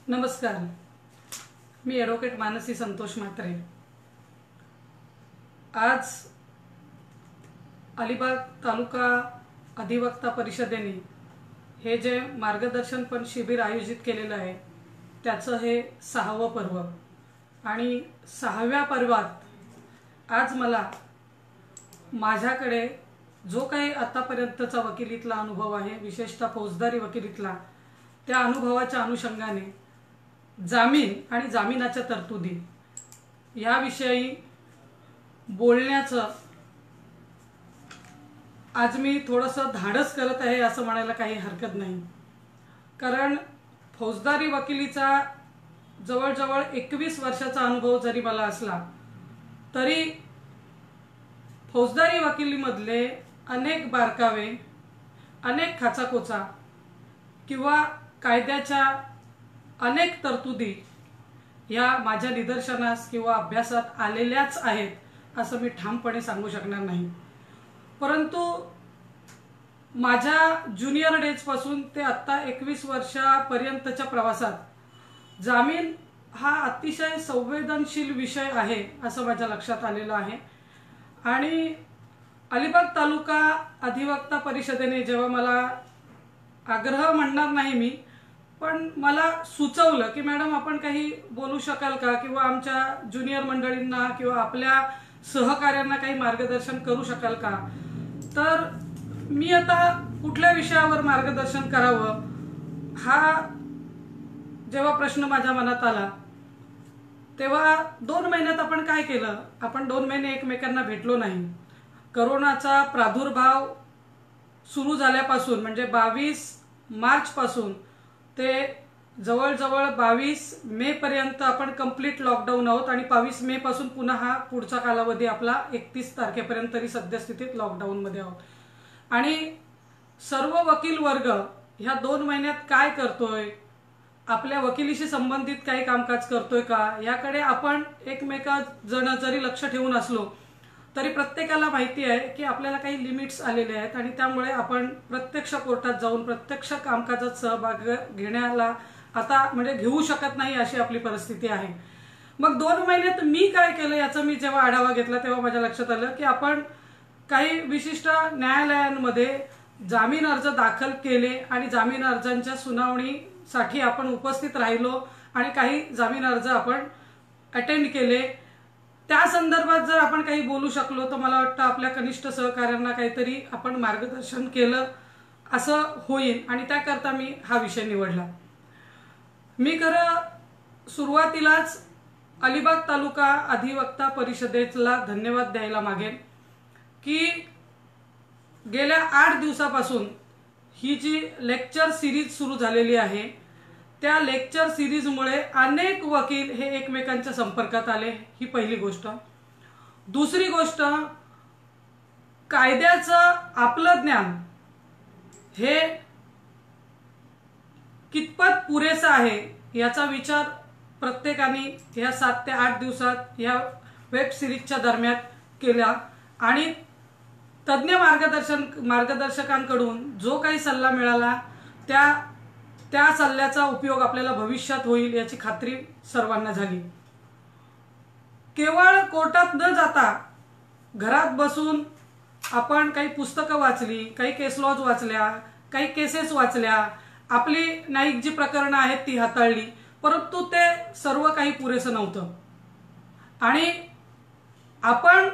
नमस्कार, मी ॲडव्होकेट मानसी संतोष म्हात्रे। आज अलिबाग तालुका अधिवक्ता परिषदेने हे जे मार्गदर्शनपर शिबिर आयोजित केलेलं आहे त्याचं हे 6वं पर्व आणि 6व्या पर्वात आज मला माझ्याकडे जो काही आतापर्यंतचा वकिलीतला अनुभव आहे, विशेषतः फौजदारी वकिलीतला, त्या अनुभवाच्या अनुषंगाने जामीन आणि जामिनाच्या तरतुदी याविषयी बोलण्याचं आज मी थोडंसं धाडस करत आहे असं म्हणायला काही हरकत नाही। कारण फौजदारी वकिलीचा जवळजवळ 21 वर्षाचा अनुभव जरी मला असला तरी फौजदारी वकिलीमधले अनेक बारकावे, अनेक खाचाखोचा किंवा कायद्याच्या अनेक तरतुदी या माझ्या निदर्शनास किंवा अभ्यासात आलेल्याच आहेत असं मी ठामपणे सांगू शकणार नाही। परंतु माझ्या ज्युनियर डेज पासून ते आता 21 वर्षापर्यंतच्या प्रवासात जामीन हा अतिशय संवेदनशील विषय आहे असं माझ्या लक्षात आलेलं आहे। आणि अलिबाग तालुका अधिवक्ता परिषदेने जेव्हा मला आग्रह म्हणणार नाही मी, पण मला सुचवलं की मॅडम आपण काही बोलू शकाल का किंवा आमच्या ज्युनियर मंडळींना किंवा आपल्या सहकार्यांना काही मार्गदर्शन करू शकाल का, तर मी आता कुठल्या विषयावर मार्गदर्शन करावं हा जेव्हा प्रश्न माझ्या मनात आला तेव्हा 2 महिन्यात आपण काय केलं, आपण 2 महिने एकमेकांना भेटलो नाही। कोरोनाचा प्रादुर्भाव सुरू झाल्यापासून म्हणजे 22 मार्च पासून ते जवळजवळ 22 मे पर्यंत आपण कंप्लीट लॉकडाऊन आहोत आणि 22 मे पासून पुन्हा हा पुढचा कालावधी आपला 31 तारखेपर्यंत तरी सद्यस्थितीत लॉकडाऊन मध्ये आहोत। आणि सर्व वकील वर्ग ह्या 2 महिन्यात काय करतोय, आपल्या वकिलीशी संबंधित काही कामकाज करतोय का याकडे आपण एकमेकांजण जरी लक्ष ठेवून असलो तरी प्रत्येकाला माहिती आहे की आपल्याला काही लिमिट्स आलेले आहेत आणि त्यामुळे आपण प्रत्यक्ष कोर्टात जाऊन प्रत्यक्ष कामकाजात सहभाग घेण्याला आता म्हणजे घेऊ शकत नाही अशी आपली परिस्थिती आहे। मग 2 महिन्यात मी काय केलं याचा मी जेव्हा आढावा घेतला तेव्हा माझ्या लक्षात आलं की आपण काही विशिष्ट न्यायालयांमध्ये जामीन अर्ज दाखल केले आणि जामीन अर्जांच्या सुनावणीसाठी आपण उपस्थित राहिलो आणि काही जामीन अर्ज आपण अटेंड केले। त्या संदर्भात जर आपण काही बोलू शकलो तर मला वाटतं आपल्या कनिष्ठ सहकार्यांना काहीतरी आपण मार्गदर्शन केलं असं होईल आणि त्याकरता मी हा विषय निवडला। मी खरं सुरुवातीलाच अलिबाग तालुका अधिवक्ता परिषदेला धन्यवाद द्यायला मागेन की गेल्या 8 दिवसापासून ही जी लेक्चर सिरीज सुरू झालेली आहे त्या लेक्चर सिरीजमुळे अनेक वकील हे एकमेकांच्या संपर्कात आले, ही पहिली गोष्ट। दुसरी गोष्ट, कायद्याचं आपलं ज्ञान हे कितपत पुरेसं आहे याचा विचार प्रत्येकाने या 7 ते 8 दिवसात या वेब सिरीजच्या दरम्यान केला आणि तज्ञ मार्गदर्शकांकडून जो काही सल्ला मिळाला त्या सल्ल्याचा उपयोग आपल्याला भविष्यात होईल याची खात्री सर्वांना झाली। केवळ कोर्टात न जाता घरात बसून आपण काही पुस्तकं वाचली, काही केस लॉज वाचल्या, काही केसेस वाचल्या, आपली न्यायिक जी प्रकरणं आहेत ती हाताळली, परंतु ते सर्व काही पुरेसं नव्हतं। आणि आपण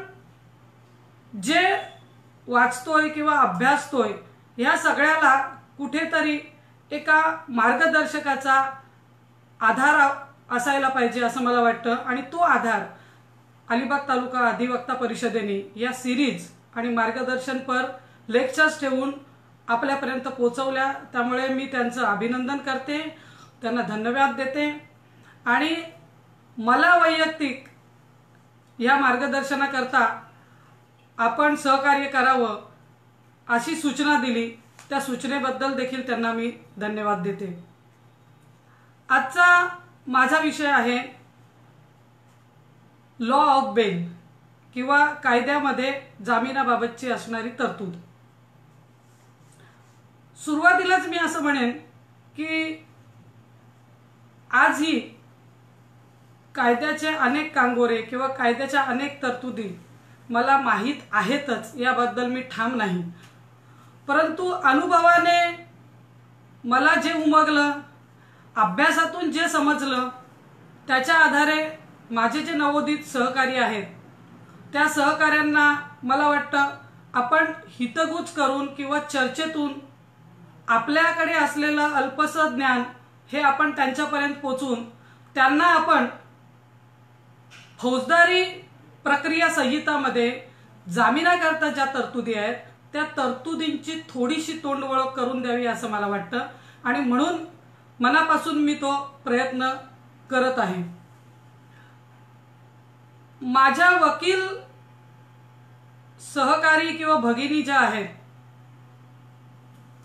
जे वाचतोय किंवा अभ्यासतोय या सगळ्याला कुठेतरी एका मार्गदर्शकाचा आधार असायला पाहिजे असं मला वाटतं आणि तो आधार अलिबाग तालुका अधिवक्ता परिषदेने या सिरीज आणि मार्गदर्शनपर लेक्चर्स ठेवून आपल्यापर्यंत पोहोचवल्या। त्यामुळे मी त्यांचं अभिनंदन करते, त्यांना धन्यवाद देते आणि मला वैयक्तिक या मार्गदर्शनाकरता आपण सहकार्य करावं अशी सूचना दिली, त्या सूचनेबद्दल देखील त्यांना मी धन्यवाद देते। आजचा माझा विषय आहे लॉ ऑफ बेल किंवा कायद्यामध्ये जामिनाबाबतची असणारी तरतूद। सुरुवातीलाच मी असं म्हणेन की आजही कायद्याचे अनेक कांगोरे किंवा कायद्याच्या अनेक तरतुदी मला माहीत आहेतच, याबद्दल मी ठाम नाही. परंतु अनुभवाने मला जे उमगलं, अभ्यासातून जे समजलं, त्याच्या आधारे माझे जे नवोदित सहकारी आहेत त्या सहकाऱ्यांना मला वाटतं आपण हितगुज करून किंवा चर्चेतून आपल्याकडे असलेलं अल्पसं ज्ञान हे आपण त्यांच्यापर्यंत पोचून त्यांना आपण फौजदारी प्रक्रिया संहितामध्ये जामिनाकरता ज्या तरतुदी आहेत त्या तरतुदींची थोडीशी तोंडवळख करून द्यावी असं मला वाटतं आणि म्हणून मनापासून मी तो प्रयत्न करत आहे. माझ्या वकील सहकारी किंवा भगिनी ज्या आहेत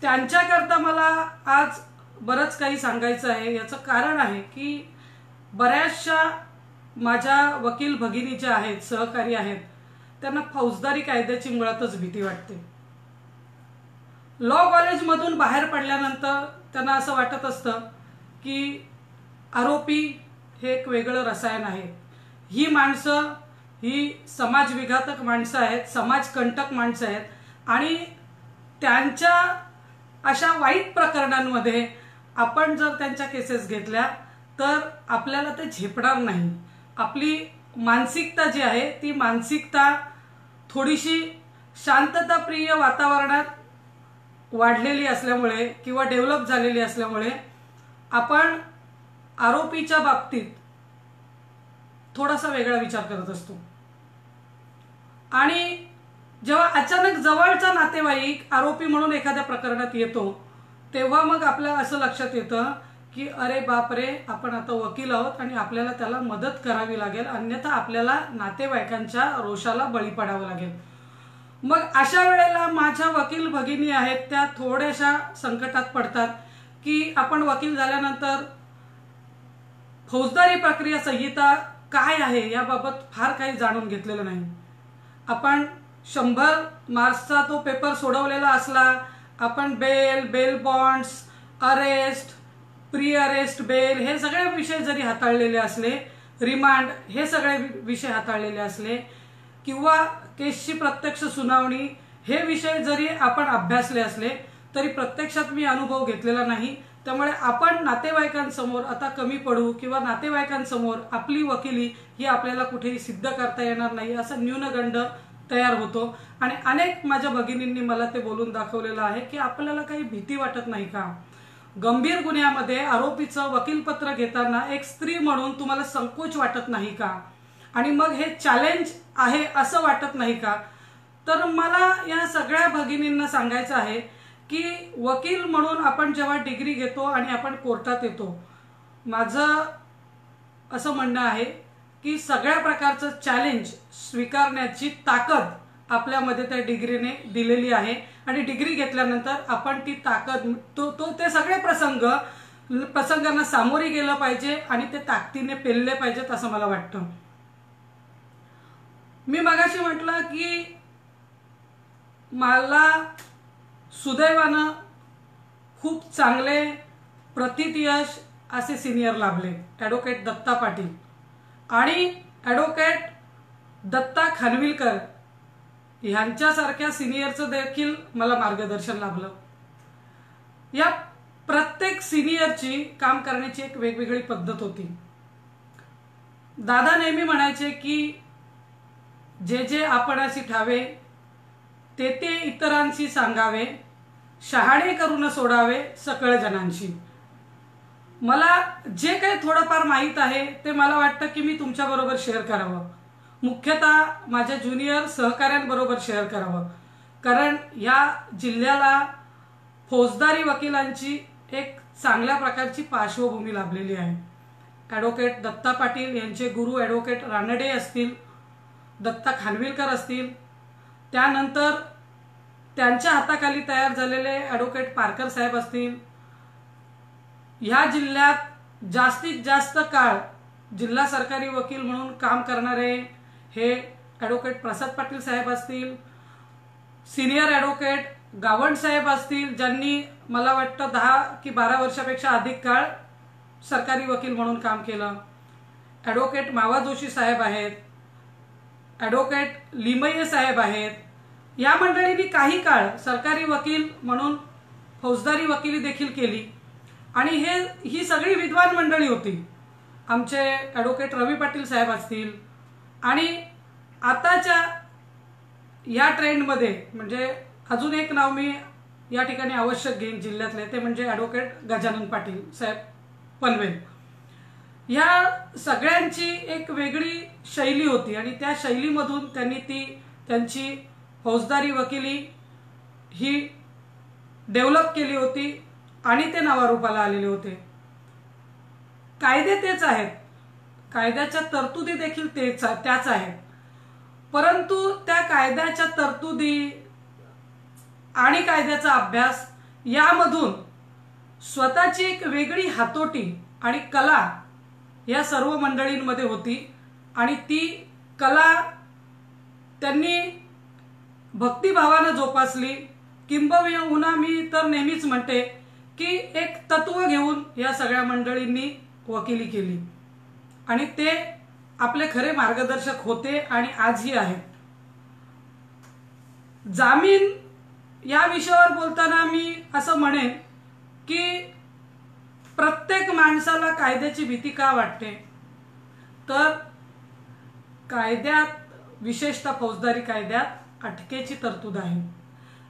त्यांच्याकरता मला आज बरंच काही सांगायचं आहे. याचं कारण आहे की बऱ्याचशा माझ्या वकील भगिनी ज्या आहेत, सहकारी आहेत, त्यांना फौजदारी कायद्याची मुळातच भीती वाटते. लॉ कॉलेजमधून बाहेर पडल्यानंतर त्यांना असं वाटत असतं की आरोपी हे एक वेगळं रसायन आहे. ही माणसं ही समाजविघातक माणसं आहेत, समाजकंटक माणसं आहेत आणि त्यांच्या अशा वाईट प्रकरणांमध्ये आपण जर त्यांच्या केसेस घेतल्या तर आपल्याला ते झेपणार नाही. आपली मानसिकता जी आहे ती मानसिकता थोडीशी शांतताप्रिय वातावरणात वाढलेली असल्यामुळे किंवा डेव्हलप झालेली असल्यामुळे आपण आरोपीच्या बाबतीत थोडासा वेगळा विचार करत असतो. आणि जेव्हा अचानक जवळचा नातेवाईक आरोपी म्हणून एखाद्या प्रकरणात येतो तेव्हा मग आपल्याला असं लक्षात येतं की अरे बापरे, आपण आता वकील आहोत आणि आपल्याला त्याला मदत करावी लागेल, अन्यथा आपल्याला नातेवाईकांच्या रोषाला बळी पडावं लागेल. मग अशा वेळेला माझ्या वकील भगिनी आहेत त्या थोड्याशा संकटात पडतात की आपण वकील झाल्यानंतर फौजदारी प्रक्रिया संहिता काय आहे याबाबत फार काही जाणून घेतलेलं नाही. आपण 100 मार्क्सचा तो पेपर सोडवलेला असला, आपण bail bonds, arrest, pre arrest bail हे सगळे विषय जरी हाताळलेले असले, रिमांड हे सगळे विषय हाताळलेले असले किंवा केसची प्रत्यक्ष सुनावणी हे विषय जरी आपण अभ्यासले असले तरी प्रत्यक्षात मी अनुभव घेतलेला नाही. त्यामुळे आपण नातेवाईकांसमोर आता कमी पडू किंवा नातेवाईकांसमोर आपली वकिली ही आपल्याला कुठेही सिद्ध करता येणार नाही असा न्यूनगंड तयार होतो. आणि अनेक माझ्या भगिनींनी मला ते बोलून दाखवलेलं आहे की आपल्याला काही भीती वाटत नाही का? गंभीर गुन्ह्यामध्ये आरोपीचं वकीलपत्र घेताना एक स्त्री म्हणून तुम्हाला संकोच वाटत नाही का? आणि मग हे चॅलेंज आहे असं वाटत नाही का? तर मला या सगळ्या भगिनींना सांगायचं आहे की वकील म्हणून आपण जेव्हा डिग्री घेतो आणि आपण कोर्टात येतो, माझं असं म्हणणं आहे की सगळ्या प्रकारचं चॅलेंज स्वीकारण्याची ताकद आपल्यामध्ये त्या डिग्रीने दिलेली आहे आणि डिग्री घेतल्यानंतर आपण ती ताकद ते सगळे प्रसंगांना सामोरी गेलं पाहिजे आणि ते ताकदीने पेलले पाहिजेत असं मला वाटतं. मी मगाशी म्हटलं की मला सुदैवानं खूप चांगले प्रतितयश असे सिनियर लाभले. ॲडव्होकेट दत्ता पाटील आणि ॲडव्होकेट दत्ता खानविलकर ह्यांच्यासारख्या सिनियरचं देखील मला मार्गदर्शन लाभलं. या प्रत्येक सिनियरची काम करण्याची एक वेगवेगळी पद्धत होती. दादा नेहमी म्हणायचे की जे जे आपणाशी ठावे ते ते इतरांशी सांगावे, शहाणे करून सोडावे सकळ जनांशी. मला जे काही थोडंफार माहीत आहे ते मला वाटतं की मी तुमच्याबरोबर शेअर करावं, मुख्यतः माझ्या ज्युनियर सहकाऱ्यांबरोबर शेअर करावं. कारण या जिल्ह्याला फौजदारी वकिलांची एक चांगल्या प्रकारची पार्श्वभूमी लाभलेली आहे. ॲडव्होकेट दत्ता पाटील यांचे गुरु ॲडव्होकेट रानडे असतील, दत्ता खानविलकर असतील, त्यानंतर त्यांच्या हाताखाली तयार झालेले ॲडव्होकेट पारकर साहेब असतील. ह्या जिल्ह्यात जास्तीत जास्त काळ जिल्हा सरकारी वकील म्हणून काम करणारे हे ॲडव्होकेट प्रसाद पाटील साहेब असतील, सिनियर ॲडव्होकेट गावंड साहेब असतील, ज्यांनी मला वाटतं 10 की 12 वर्षापेक्षा अधिक काळ सरकारी वकील म्हणून काम केलं. ॲडव्होकेट मावा जोशी साहेब आहेत, ॲडव्होकेट लिमये साहेब आहेत. या मंडळींनी काही काळ सरकारी वकील म्हणून फौजदारी वकिली देखील केली आणि ही सगळी विद्वान मंडळी होती. आमचे ॲडव्होकेट रवी पाटील साहेब असतील आणि आताच्या या ट्रेंडमध्ये म्हणजे अजून एक नाव मी या ठिकाणी आवश्यक घेईन जिल्ह्यातले, ते म्हणजे ॲडव्होकेट गजानन पाटील साहेब पनवेल. या सगळ्यांची एक वेगळी शैली होती आणि त्या शैलीमधून त्यांनी त्यांची फौजदारी वकिली ही डेव्हलप केली होती आणि ते नावारूपाला आलेले होते. कायदे तेच आहेत, कायद्याच्या तरतुदी देखील त्याच आहेत, परंतु त्या कायद्याच्या तरतुदी आणि कायद्याचा अभ्यास यामधून स्वतःची एक वेगळी हातोटी आणि कला या सर्व मंडळींमध्ये होती आणि ती कला त्यांनी भक्तिभावानं जोपासली. किंबहुना मी तर नेहमीच म्हणते की एक तत्व घेऊन या सगळ्या मंडळींनी वकिली केली आणि ते आपले खरे मार्गदर्शक होते आणि आजही आहेत. जामीन या विषयावर बोलताना मी असं म्हणेन की प्रत्येक माणसाला कायद्याची भीती का वाटते, तर कायद्यात विशेषतः फौजदारी कायद्यात अटकेची तरतूद आहे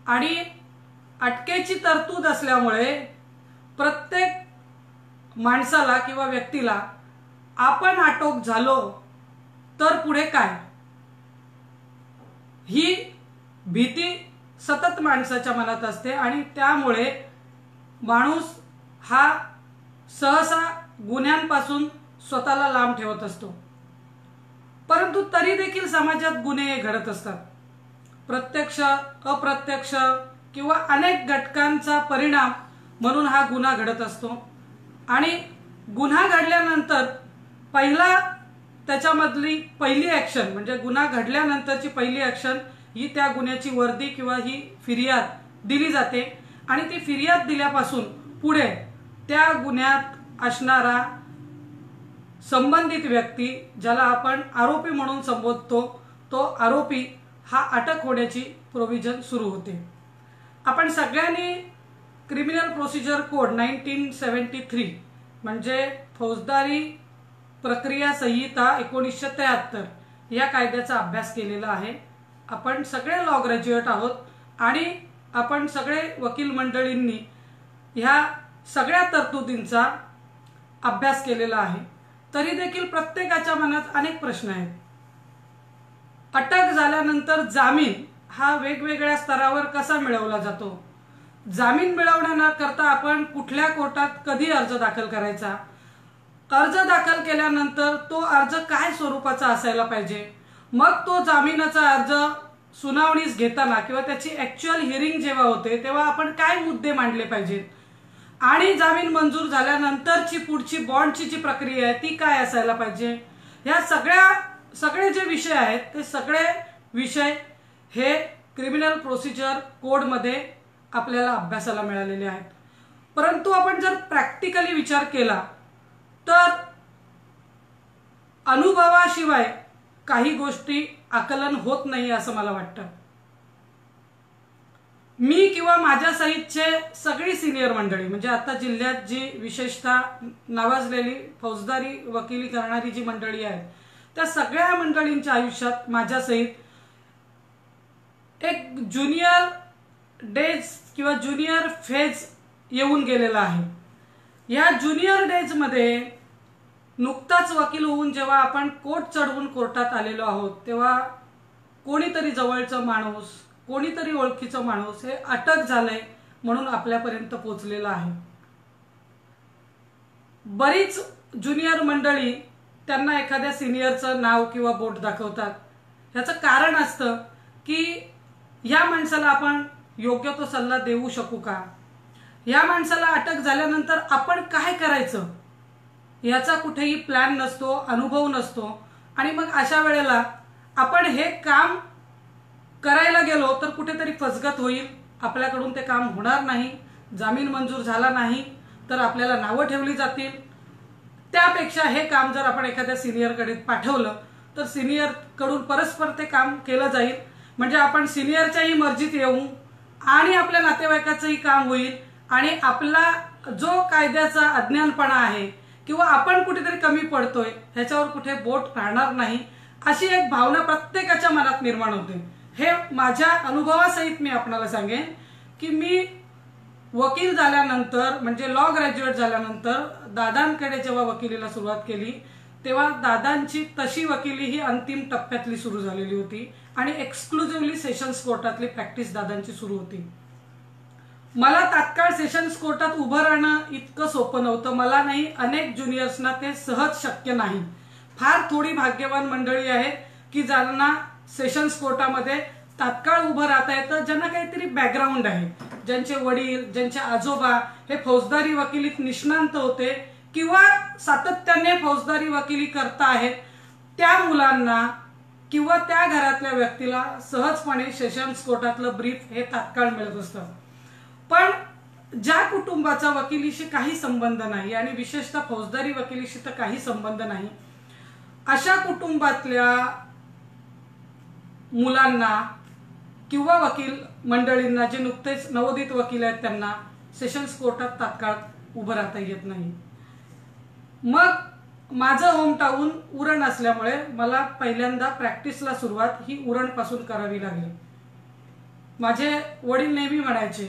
आणि अटकेची तरतूद असल्यामुळे प्रत्येक माणसाला किंवा व्यक्तीला आपण अटक झालो तर पुढे काय, ही भीती सतत माणसाच्या मनात असते आणि त्यामुळे माणूस हा सहसा गुन्ह्यांपासून स्वतःला लांब ठेवत असतो. परंतु तरी देखील समाजात गुन्हे घडत असतात. प्रत्यक्ष अप्रत्यक्ष किंवा अनेक घटकांचा परिणाम म्हणून हा गुन्हा घडत असतो आणि गुन्हा घडल्यानंतर त्याच्यामधली पहिली ॲक्शन म्हणजे गुन्हा घडल्यानंतरची पहिली ॲक्शन ही त्या गुन्ह्याची वर्दी किंवा ही फिर्याद दिली जाते आणि ती फिर्याद दिल्यापासून पुढे त्या गुन्ह्यात असणारा संबंधित व्यक्ती, ज्याला आपण आरोपी म्हणून संबोधतो, तो आरोपी हा अटक होण्याची प्रोव्हिजन सुरू होते. आपण सगळ्यांनी क्रिमिनल प्रोसिजर कोड 1973 म्हणजे फौजदारी प्रक्रिया संहिता 1973 या कायद्याचा अभ्यास केलेला आहे. आपण सगळे लॉ ग्रॅज्युएट आहोत आणि आपण सगळे वकील मंडळींनी ह्या सगळ्या तरतुदींचा अभ्यास केलेला आहे. तरी देखील प्रत्येकाच्या मनात अनेक प्रश्न आहेत. अटक झाल्यानंतर जामीन हा वेगवेगळ्या स्तरावर कसा मिळवला जातो, जामीन मिळवण्याकरता आपण कुठल्या कोर्टात कधी अर्ज दाखल करायचा, अर्ज दाखल केल्यानंतर तो अर्ज काय स्वरूपाचा असायला पाहिजे, मग तो जामिनाचा अर्ज सुनावणीस घेताना किंवा त्याची ॲक्च्युअल हिअरिंग जेव्हा होते तेव्हा आपण काय मुद्दे मांडले पाहिजेत आणि जामीन मंजूर झाल्यानंतरची पुढची बॉन्डची जी प्रक्रिया आहे ती काय असायला पाहिजे, ह्या सगळे जे विषय आहेत ते सगळे विषय हे क्रिमिनल प्रोसिजर कोडमध्ये आपल्याला अभ्यासाला मिळालेले आहेत. परंतु आपण जर प्रॅक्टिकली विचार केला तर अनुभवाशिवाय काही गोष्टी आकलन होत नाही असं मला वाटतं. मी किंवा माझ्या सहितचे सगळी सिनियर मंडळी म्हणजे आता जिल्ह्यात जी विशेषतः नावाजलेली फौजदारी वकिली करणारी जी मंडळी आहेत त्या सगळ्या मंडळींच्या आयुष्यात माझ्या सहित एक ज्युनियर डेज किंवा ज्युनियर फेज येऊन गेलेला आहे. या ज्युनियर डेज मध्ये नुकताच वकील होऊन जेव्हा आपण कोर्ट चढवून कोर्टात आलेलो आहोत तेव्हा कोणीतरी जवळचं माणूस, कोणीतरी ओळखीचं माणूस हे अटक झालंय म्हणून आपल्यापर्यंत पोहोचलेला आहे. बरीच ज्युनियर मंडळी त्यांना एखाद्या सिनियरचं नाव किंवा बोट दाखवतात. ह्याचं कारण असतं की या माणसाला आपण योग्य तो सल्ला देऊ शकू का, या माणसाला अटक झाल्यानंतर आपण काय करायचं याचा कुठेही प्लॅन नसतो, अनुभव नसतो आणि मग अशा वेळेला आपण हे काम करायला गेलो तर कुठेतरी फसगत होईल, आपल्याकडून ते काम होणार नाही, जामीन मंजूर झाला नाही तर आपल्याला नावं ठेवली जातील त्यापेक्षा हे काम जर आपण एखाद्या सिनियरकडे पाठवलं तर सिनियर कडून परस्पर ते काम केलं जाईल, म्हणजे आपण सिनियरच्याही मर्जीत येऊ आणि आपल्या नातेवाईकाचंही काम होईल आणि आपला जो कायद्याचा अज्ञानपणा आहे किंवा आपण कुठेतरी कमी पडतोय ह्याच्यावर कुठे बोट राहणार नाही, अशी एक भावना प्रत्येकाच्या मनात निर्माण होते। हे माझ्या अनुभवासहित मी आपल्याला सांगेन की मी वकील झाल्यानंतर म्हणजे लॉ ग्रॅज्युएट झाल्यानंतर दादांकडे जेव्हा वकिलीला सुरुवात केली तेव्हा दादांची तशी वकिली ही अंतिम टप्प्यातली सुरू झालेली होती आणि एक्सक्लुझिव्हली सेशन्स कोर्टातली प्रॅक्टिस दादांची सुरू होती। मला तात्काळ सेशन्स कोर्टात उभं राहणं इतकं सोपं नव्हतं, मला नाही अनेक ज्युनियर्सना ते सहज शक्य नाही। फार थोडी भाग्यवान मंडळी आहेत की ज्यांना सेशन्स कोर्टामध्ये तात्काळ उभं राहता येतं, ज्यांना काहीतरी बॅकग्राऊंड आहे, ज्यांचे वडील ज्यांचे आजोबा हे फौजदारी वकिलीत निष्णांत होते किंवा सातत्याने फौजदारी वकिली करता आहेत, त्या मुलांना किंवा त्या घरातल्या व्यक्तीला सहजपणे सेशन्स कोर्टातलं ब्रीफ हे तात्काळ मिळत असतं। पण ज्या कुटुंबाचा वकिलीशी काही संबंध नाही आणि विशेषतः फौजदारी वकिलीशी तर काही संबंध नाही, अशा कुटुंबातल्या मुलांना किंवा वकील मंडळींना जे नुकतेच नवोदित वकील आहेत त्यांना सेशन्स कोर्टात तात्काळ उभं राहता येत नाही। मग माझं होम टाऊन उरण असल्यामुळे मला पहिल्यांदा प्रॅक्टिसला सुरुवात ही उरण पासून करावी लागली। माझे वडील नेहमी म्हणायचे,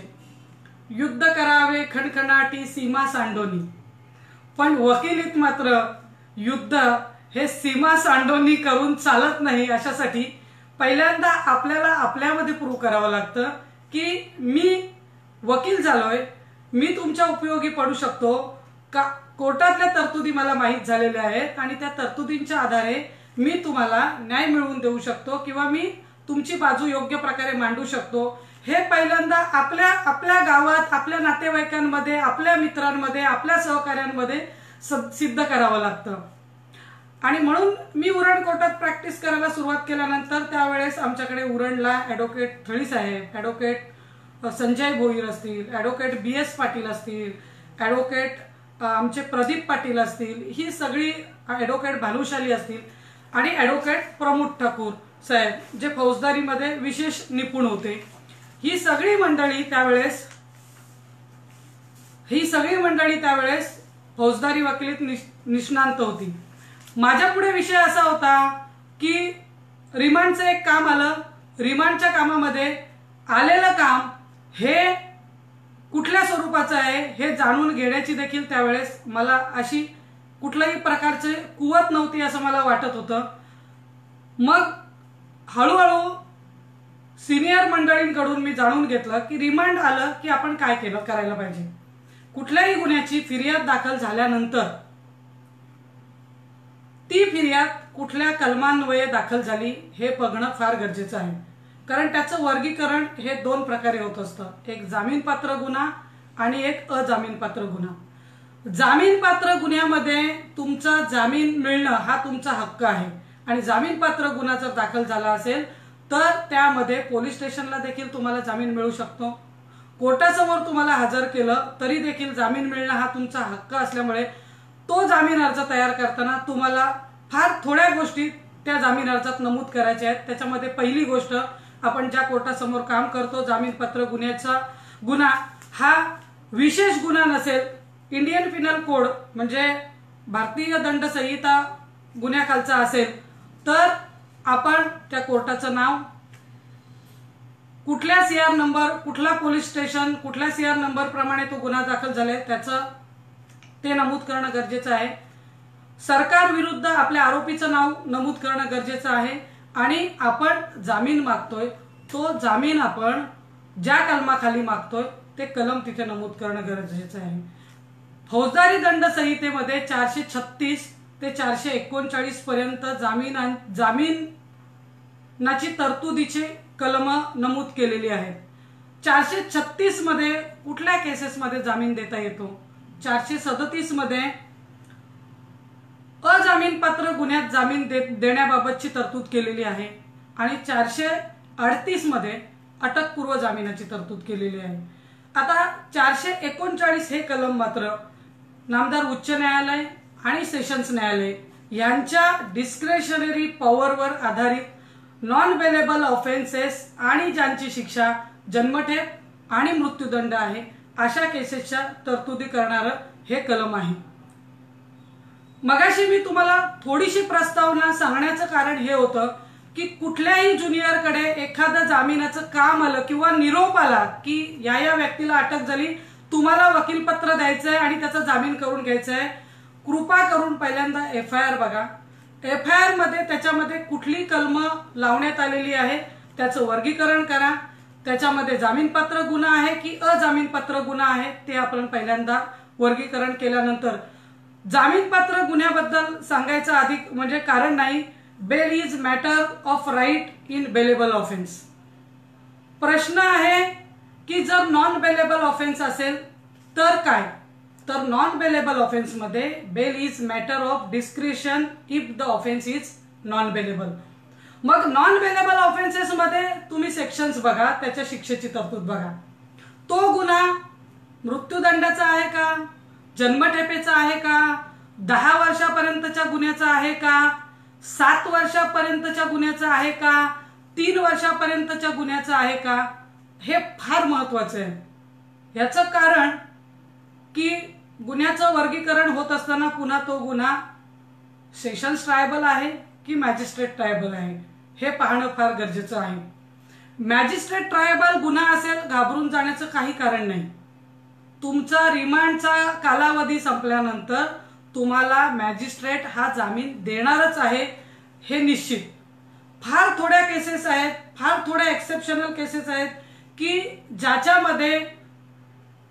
युद्ध करावे खणखणाटी सीमा सांडोनी, पण वकिलीत मात्र युद्ध हे सीमा सांडोनी करून चालत नाही। अशासाठी पहिल्यांदा आपल्याला आपल्यामध्ये प्रूव्ह करावं लागतं की मी वकील झालोय, मी तुमच्या उपयोगी पडू शकतो का, कोर्टातल्या तरतुदी मला माहीत झालेल्या आहेत आणि त्या तरतुदींच्या आधारे मी तुम्हाला न्याय मिळवून देऊ शकतो किंवा मी तुमची बाजू योग्य प्रकारे मांडू शकतो। हे पहिल्यांदा आपल्या गावात, आपल्या नातेवाईकांमध्ये, आपल्या मित्रांमध्ये, आपल्या सहकार्यांमध्ये सिद्ध करावं लागतं। आणि म्हणून मी उरण कोर्टात प्रॅक्टिस करायला सुरुवात केल्यानंतर त्यावेळेस आमच्याकडे उरणला ॲडव्होकेट थळी साहेब, ॲडव्होकेट संजय भोईर असतील, ॲडव्होकेट BS पाटील असतील, ॲडव्होकेट आमचे प्रदीप पाटील असतील, ही सगळी ॲडव्होकेट भानुशाली असतील आणि ॲडव्होकेट प्रमोद ठाकूर साहेब जे फौजदारीमध्ये विशेष निपुण होते, ही सगळी मंडळी त्यावेळेस फौजदारी वकिलीत निष्णांत होती। माझ्या पुढे विषय असा होता की रिमांडचं एक काम आलं, रिमांडच्या कामामध्ये आलेलं काम हे कुठल्या स्वरूपाचं आहे हे जाणून घेण्याची देखील त्यावेळेस मला अशी कुठल्याही प्रकारचे कुवत नव्हती असं मला वाटत होतं। मग हळूहळू सिनियर मंडळींकडून मी जाणून घेतलं की रिमांड आलं की आपण काय करायला पाहिजे। कुठल्याही गुन्ह्याची फिर्याद दाखल झाल्यानंतर ती फिर्याद कुठल्या कलमान्वये दाखल झाली हे बघणं फार गरजेचं आहे, कारण त्याचं वर्गीकरण हे दोन प्रकारे होत असतं, एक जामीनपात्र गुन्हा आणि एक अजामीनपात्र गुन्हा। जामीनपात्र गुन्ह्यामध्ये तुमचा जामीन मिळणं हा तुमचा हक्क आहे आणि जामीनपात्र गुन्हा जर दाखल झाला असेल तर त्यामध्ये पोलीस स्टेशनला देखील तुम्हाला जामीन मिळू शकतो, कोर्टासमोर तुम्हाला हजर केलं तरी देखील जामीन मिळणं हा तुमचा हक्क असल्यामुळे तो जामीन अर्ज तयार करताना तुम्हाला फार थोड्या गोष्टी त्या जामीन अर्जात नमूद करायच्या आहेत। त्याच्यामध्ये पहिली गोष्ट, आपण ज्या कोर्टासमोर काम करतो जामीनपात्र गुन्ह्याचा गुन्हा हा विशेष गुन्हा नसेल, इंडियन पिनल कोड म्हणजे भारतीय दंड संहिता गुन्ह्याखालचा असेल तर आपण त्या कोर्टाचं नाव, कुठल्या CR नंबर, कुठला पोलीस स्टेशन, कुठल्या CR नंबर प्रमाणे तो गुन्हा दाखल झालाय त्याचं ते नमूद करणं गरजेचं आहे। सरकार विरुद्ध आपल्या आरोपीचं नाव नमूद करणं गरजेचं आहे आणि आपण जामीन मागतोय तो जामीन आपण ज्या कलमाखाली मागतोय ते कलम तिथे नमूद करणं गरजेचं आहे। फौजदारी दंड संहितेमध्ये 436 ते 439 पर्यंत जामीनाची तरतुदीचे कलम नमूद केलेली आहेत। 436 मध्ये कुठल्या केसेसमध्ये जामीन देता येतो, 437 मध्ये अजामीनपात्र गुन्ह्यात जामीन देण्याबाबतची तरतूद केलेली आहे आणि 438 मध्ये अटकपूर्व जामिनाची तरतूद केलेली आहे। आता 439 हे कलम मात्र नामदार उच्च न्यायालय आणि सेशन्स न्यायालय यांच्या डिस्क्रेशनरी पॉवरवर आधारित नॉन बेलेबल ऑफेन्सेस आणि ज्यांची शिक्षा जन्मठेप आणि मृत्यूदंड आहे अशा केसेसच्या तरतुदी करणारं हे कलम आहे। मगाशी मी तुम्हाला थोडीशी प्रस्तावना सांगण्याचं कारण हे होतं की कुठल्याही ज्युनियरकडे एखादं जामिनाचं काम आलं किंवा निरोप आला की या व्यक्तीला अटक झाली, तुम्हाला वकीलपत्र द्यायचंय आणि त्याचा जामीन करून घ्यायचंय, कृपा करून पहिल्यांदा FIR बघा। FIR मध्ये त्याच्यामध्ये कुठली कलम लावण्यात आलेली आहे त्याचं वर्गीकरण करा, त्याच्यामध्ये जामीनपात्र गुन्हा आहे की अजामीनपात्र गुन्हा आहे ते आपण पहिल्यांदा वर्गीकरण केल्यानंतर जामीनपात्र गुन्ह्याबद्दल सांगायचं अधिक म्हणजे कारण नाही। Bail is matter of right in bailable offence. प्रश्न आहे की जर नॉन बेलेबल ऑफेन्स असेल तर काय, तर नॉन बेलेबल ऑफेन्स मध्ये bail is matter of discretion if the offence is non bailable. मग नॉन बेलेबल ऑफेन्सेस मध्ये तुम्ही सेक्शन्स बघा, त्याच्या शिक्षेची तरतूद बघा। तो गुन्हा मृत्यूदंडाचा आहे का, जन्मठेपेचा आहे का, 10 वर्षापर्यंतच्या गुन्ह्याचा आहे का, 7 वर्षापर्यंतच्या गुन्ह्याचा आहे का, 3 वर्षापर्यंतच्या गुन्ह्याचा आहे का, हे फार महत्वाचं आहे। याचं कारण की गुन्ह्याचं वर्गीकरण होत असताना पुन्हा तो गुन्हा सेशन्स ट्रायबल आहे की मॅजिस्ट्रेट ट्रायबल आहे हे पाहणं फार गरजेचं आहे। मॅजिस्ट्रेट ट्रायबल गुन्हा असेल घाबरून जाण्याचं काही कारण नाही। तुमचा रिमांडचा कालावधी संपल्यानंतर तुम्हाला मॅजिस्ट्रेट हा जामीन देणारच आहे हे निश्चित। फार थोड्या केसेस आहेत, फार थोड्या एक्सेप्शनल केसेस आहेत की ज्याच्यामध्ये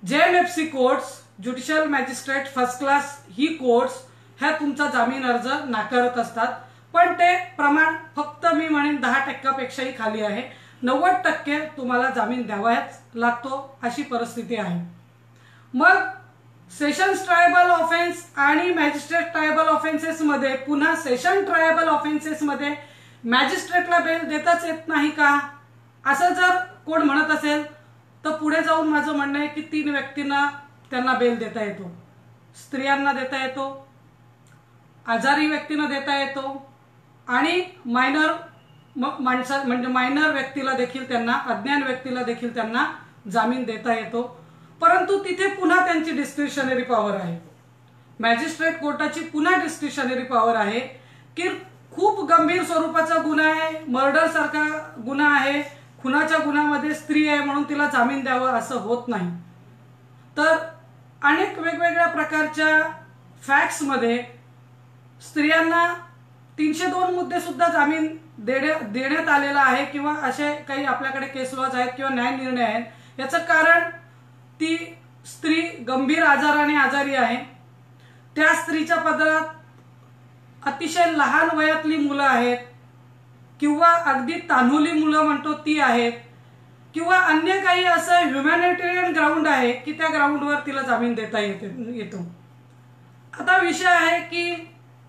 JMFC courts, judicial magistrate first class ही कोर्ट्स ह्या तुमचा जामीन अर्ज नाकारत असतात, पण ते प्रमाण फक्त मी म्हणेन 10% पेक्षाही खाली आहे। 90% तुम्हाला जामीन द्यावाच लागतो अशी परिस्थिती आहे। मग सेशन्स ट्रायबल ऑफेन्स आणि मॅजिस्ट्रेट ट्रायबल ऑफेन्सेस मध्ये पुन्हा सेशन ट्रायबल ऑफेन्सेस मध्ये मॅजिस्ट्रेटला बेल देताच येत नाही का, असं जर कोण म्हणत असेल तर पुढे जाऊन माझं म्हणणं आहे की 3 व्यक्तींना त्यांना बेल देता येतो। स्त्रियांना देता येतो, आजारी व्यक्तींना देता येतो आणि मायनर माणसा म्हणजे मायनर व्यक्तीला देखील त्यांना, अज्ञान व्यक्तीला देखील त्यांना जामीन देता येतो। परंतु तिथे पुन्हा त्यांची डिस्क्रिशनरी पॉवर आहे। मॅजिस्ट्रेट कोर्टाची पुन्हा डिस्क्रिशनरी पॉवर आहे की खूप गंभीर स्वरूपाचा गुन्हा आहे, मर्डर सारखा गुन्हा आहे, खुनाच्या गुन्ह्यामध्ये स्त्री आहे म्हणून तिला जामीन द्यावं असं होत नाही। तर अनेक वेगवेगळ्या प्रकारच्या फॅक्ट्स मध्ये स्त्रियांना 302 मुद्दे सुद्धा जामीन देण्यात आलेला आहे किंवा असे काही आपल्याकडे केस लॉज आहेत किंवा न्याय निर्णय आहेत। याचं कारण ती स्त्री गंभीर आजाराने आजारी आहे, त्या स्त्रीच्या पदरात अतिशय लहान वयातली मुलं आहेत किंवा अगदी तान्हुली मुलं म्हणतो ती आहेत किंवा अन्य काही असं ह्युमॅनिटेरियन ग्राउंड आहे की त्या ग्राउंडवर तिला जामीन देता येतो। आता विषय आहे की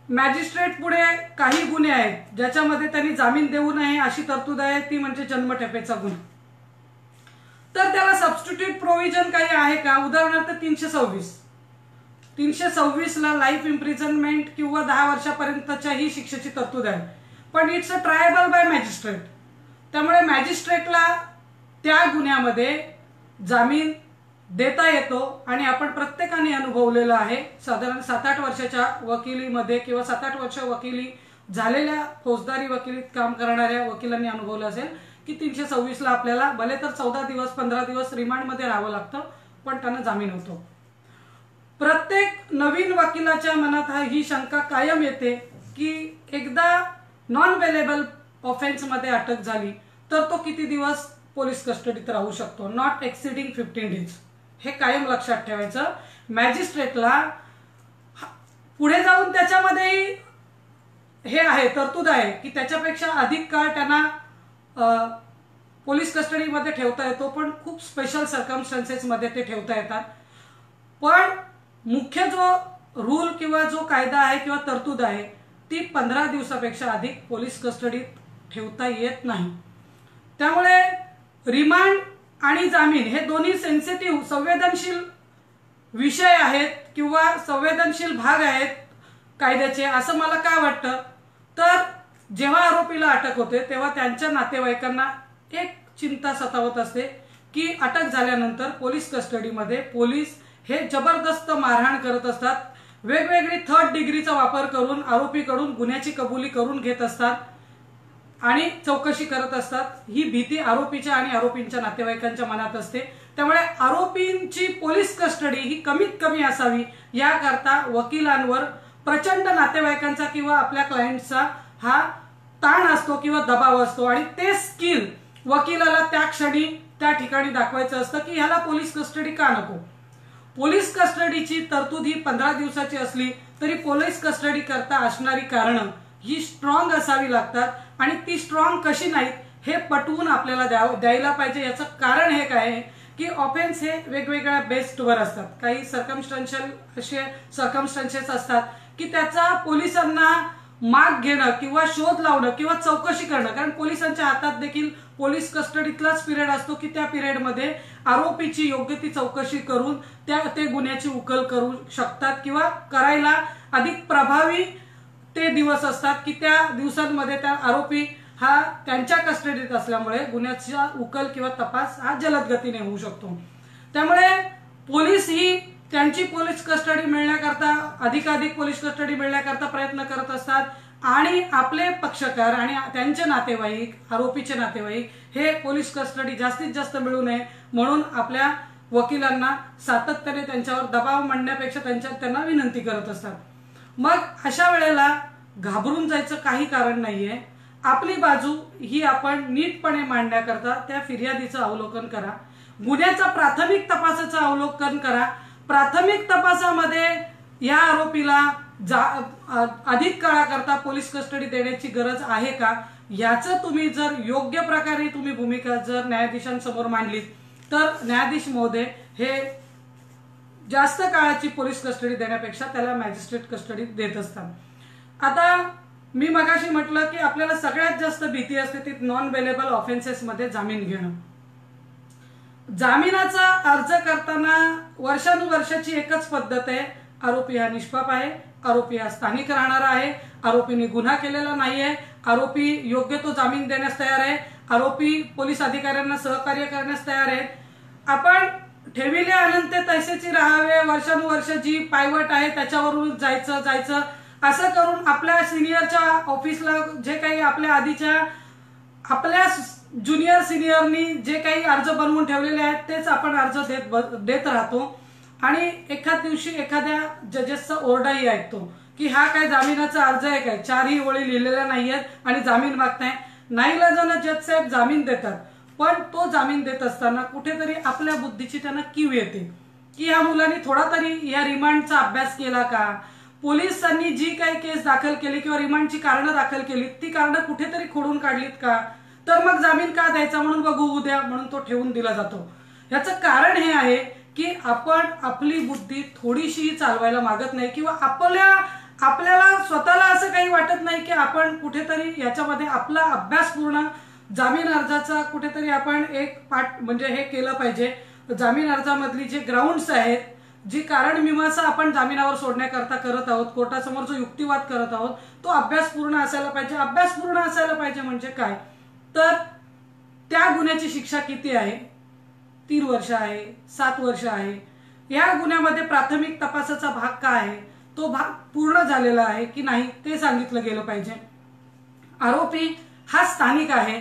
मॅजिस्ट्रेट पुढे काही गुन्हे आहेत ज्याच्यामध्ये त्यांनी जामीन देऊ नये अशी तरतूद आहे, ती म्हणजे जन्मठेपेचा गुन्हा। तर त्याला सबस्टिट्यूट प्रोव्हिजन काही आहे का, उदाहरणार्थ 326 ला लाईफ इम्प्रिझनमेंट किंवा 10 वर्षापर्यंतच्या ही शिक्षेची तरतूद आहे, पण it's a triable by magistrate, त्यामुळे मॅजिस्ट्रेटला त्या गुन्ह्यामध्ये जामीन देता येतो आणि आपण प्रत्येकाने अनुभवलेलं आहे। साधारण 7-8 वर्षाच्या वकिलीमध्ये किंवा 7-8 वर्ष वकिली झालेल्या फौजदारी वकिलीत काम करणाऱ्या वकिलांनी अनुभवलं असेल की 326 ला आपल्याला भले तर 14 दिवस 15 दिवस रिमांडमध्ये राहावं लागतं पण त्यांना जामीन होतो। प्रत्येक नवीन वकिलाच्या मनात ही शंका कायम येते की एकदा नॉन बेलेबल ऑफेन्स मध्ये अटक झाली तर तो किती दिवस पोलीस कस्टडीत राहू शकतो, नॉट एक्सिडिंग 15 डेज। हे कायम लक्षात ठेवायचं। मॅजिस्ट्रेटला पुढे जाऊन त्याच्यामध्ये हे आहे तरतूद आहे की त्याच्यापेक्षा अधिक काळ त्यांना पोलीस कस्टडीमध्ये ठेवता येतो, पण खूप स्पेशल सर्कमस्टन्सेस मध्ये ते ठेवता येतात। पण मुख्य जो रूल किंवा जो कायदा आहे किंवा तरतूद आहे ती 15 दिवसापेक्षा अधिक पोलीस कस्टडीत ठेवता येत नाही। त्यामुळे रिमांड आणि जामीन हे दोन्ही सेन्सिटिव्ह संवेदनशील विषय आहेत किंवा संवेदनशील भाग आहेत कायद्याचे असं मला काय वाटतं, तर जेव्हा आरोपीला अटक होते तेव्हा त्यांच्या नातेवाईकांना एक चिंता सतावत असते की अटक झाल्यानंतर पोलीस कस्टडीमध्ये पोलीस हे जबरदस्त मारहाण करत असतात, वेगवेगळी थर्ड डिग्रीचा वापर करून आरोपीकडून गुन्ह्याची कबुली करून घेत असतात आणि चौकशी करत असतात। ही भीती आरोपीच्या आणि आरोपींच्या नातेवाईकांच्या मनात असते। त्यामुळे आरोपींची पोलीस कस्टडी ही कमीत कमी असावी याकरता वकिलांवर प्रचंड नातेवाईकांचा किंवा आपल्या क्लायंटचा हा ताण असतो किंवा दबाव असतो आणि ते स्किल वकिलाला त्या क्षणी त्या ठिकाणी दाखवायचं असतं की ह्याला पोलीस कस्टडी का नको। पोलीस कस्टडीची तरतूद ही 15 दिवसाची असली तरी पोलीस कस्टडी करता असणारी कारणं ही स्ट्रॉंग असावी लागतात आणि ती स्ट्रॉंग कशी नाहीत हे पटवून आपल्याला द्यायला पाहिजे। याचं कारण हे काय आहे की ऑफेन्स हे वेगवेगळ्या बेस्डवर असतात, काही सर्कमस्टन्शियल असे सर्कमस्टन्सेस असतात की त्याचा पोलिसांना माग घेणं किंवा शोध लावणं किंवा चौकशी करणं, कारण पोलिसांच्या हातात देखील पोलीस कस्टडीतलाच पिरियड असतो की त्या पिरियडमध्ये आरोपीची योग्य ती चौकशी करून ते गुन्ह्याची उकल करू शकतात किंवा करायला अधिक प्रभावी ते दिवस असतात की त्या दिवसांमध्ये त्या आरोपी हा त्यांच्या कस्टडीत असल्यामुळे गुन्ह्याचा उकल किंवा तपास हा जलद गतीने होऊ शकतो। त्यामुळे पोलीस ही त्यांची पोलीस कस्टडी मिळण्याकरता अधिकाधिक पोलीस कस्टडी मिळण्याकरता प्रयत्न करत असतात आणि आपले पक्षकार आणि त्यांचे नातेवाईक, आरोपीचे नातेवाईक हे पोलीस कस्टडी जास्तीत जास्त मिळू नये म्हणून आपल्या वकिलांना सातत्याने त्यांच्यावर दबाव मांडण्यापेक्षा त्यांना विनंती करत असतात। मग अशा वेळेला घाबरून जायचं काही कारण नाहीये। आपली बाजू ही आपण नीटपणे मांडण्याकरता त्या फिर्यादीचं अवलोकन करा, गुन्ह्याचा प्राथमिक तपासाचं अवलोकन करा। प्राथमिक तपासामध्ये या आरोपीला अधिक काळाकरता पोलीस कस्टडी देण्याची गरज आहे का याचं तुम्ही जर योग्य प्रकारे तुम्ही भूमिका जर न्यायाधीशांसमोर मांडलीत तर न्यायाधीश महोदय हे जास्त काळाची पोलीस कस्टडी देण्यापेक्षा त्याला मॅजिस्ट्रेट कस्टडी देत असतात। आता मी मगाशी म्हटलं की आपल्याला सगळ्यात जास्त भीती असते ती नॉन बेलेबल ऑफेन्सेस मध्ये जामीन घेणं। जामिनाचा अर्ज करताना वर्षानुवर्षाची एकच पद्धत आहे, आरोपी हा निष्पाप आहे, आरोपी हा स्थानिक राहणारा आहे, आरोपीने गुन्हा केलेला नाहीये, आरोपी योग्य तो जामीन देण्यास तयार आहे, आरोपी पोलीस अधिकाऱ्यांना सहकार्य करण्यास तयार आहे। आपण ठेविले अनंत तैसेची राहावे, वर्षानुवर्ष जी पायवट आहे त्याच्यावरून जायचं असं करून आपल्या सिनियरच्या ऑफिसला जे काही आपल्या आधीच्या आपल्या ज्युनियर सिनियरनी जे काही अर्ज बनवून ठेवलेले आहेत तेच आपण अर्ज देत राहतो आणि एखाद दिवशी एखाद्या जजेसचा ओरडाही ऐकतो की हा काय जामिनाचा अर्ज आहे काय, 4ही ओळी लिहिलेल्या नाहीयेत आणि जामीन मागताय। नाईलाजाने जज साहेब जामीन देतात, पण तो जामीन देत असताना कुठेतरी आपल्या बुद्धीची त्यांना कीव येते की या मुलांनी थोडा तरी या रिमांडचा अभ्यास केला का, पोलिसांनी जी काही केस दाखल केली किंवा रिमांडची कारणं दाखल केली ती कारणं कुठेतरी खोडून काढलीत का, तर मग जामीन का द्यायचा म्हणून बघू उद्या म्हणून तो ठेवून दिला जातो। याचं कारण हे आहे की आपण आपली बुद्धी थोडीशी चालवायला मागत नाही किंवा आपल्याला स्वतःला असं काही वाटत नाही की आपण कुठेतरी याच्यामध्ये आपला अभ्यासपूर्ण जामीन अर्जाचा कुठेतरी आपण एक पाठ म्हणजे हे केलं पाहिजे। जामीन अर्जामधली जे ग्राउंड्स आहेत, जी कारण मीमांसा आपण जामिनावर सोडण्याकरता करत आहोत, कोर्टासमोर जो युक्तिवाद करत आहोत तो अभ्यासपूर्ण असायला पाहिजे। अभ्यासपूर्ण असायला पाहिजे म्हणजे काय, तर त्या गुन्ह्याची शिक्षा किती आहे, 3 वर्ष आहे, 7 वर्ष आहे, या गुन्ह्यामध्ये प्राथमिक तपासाचा भाग काय आहे, तो भाग पूर्ण झालेला आहे की नाही ते सांगितलं गेलं पाहिजे। आरोपी हा स्थानिक आहे,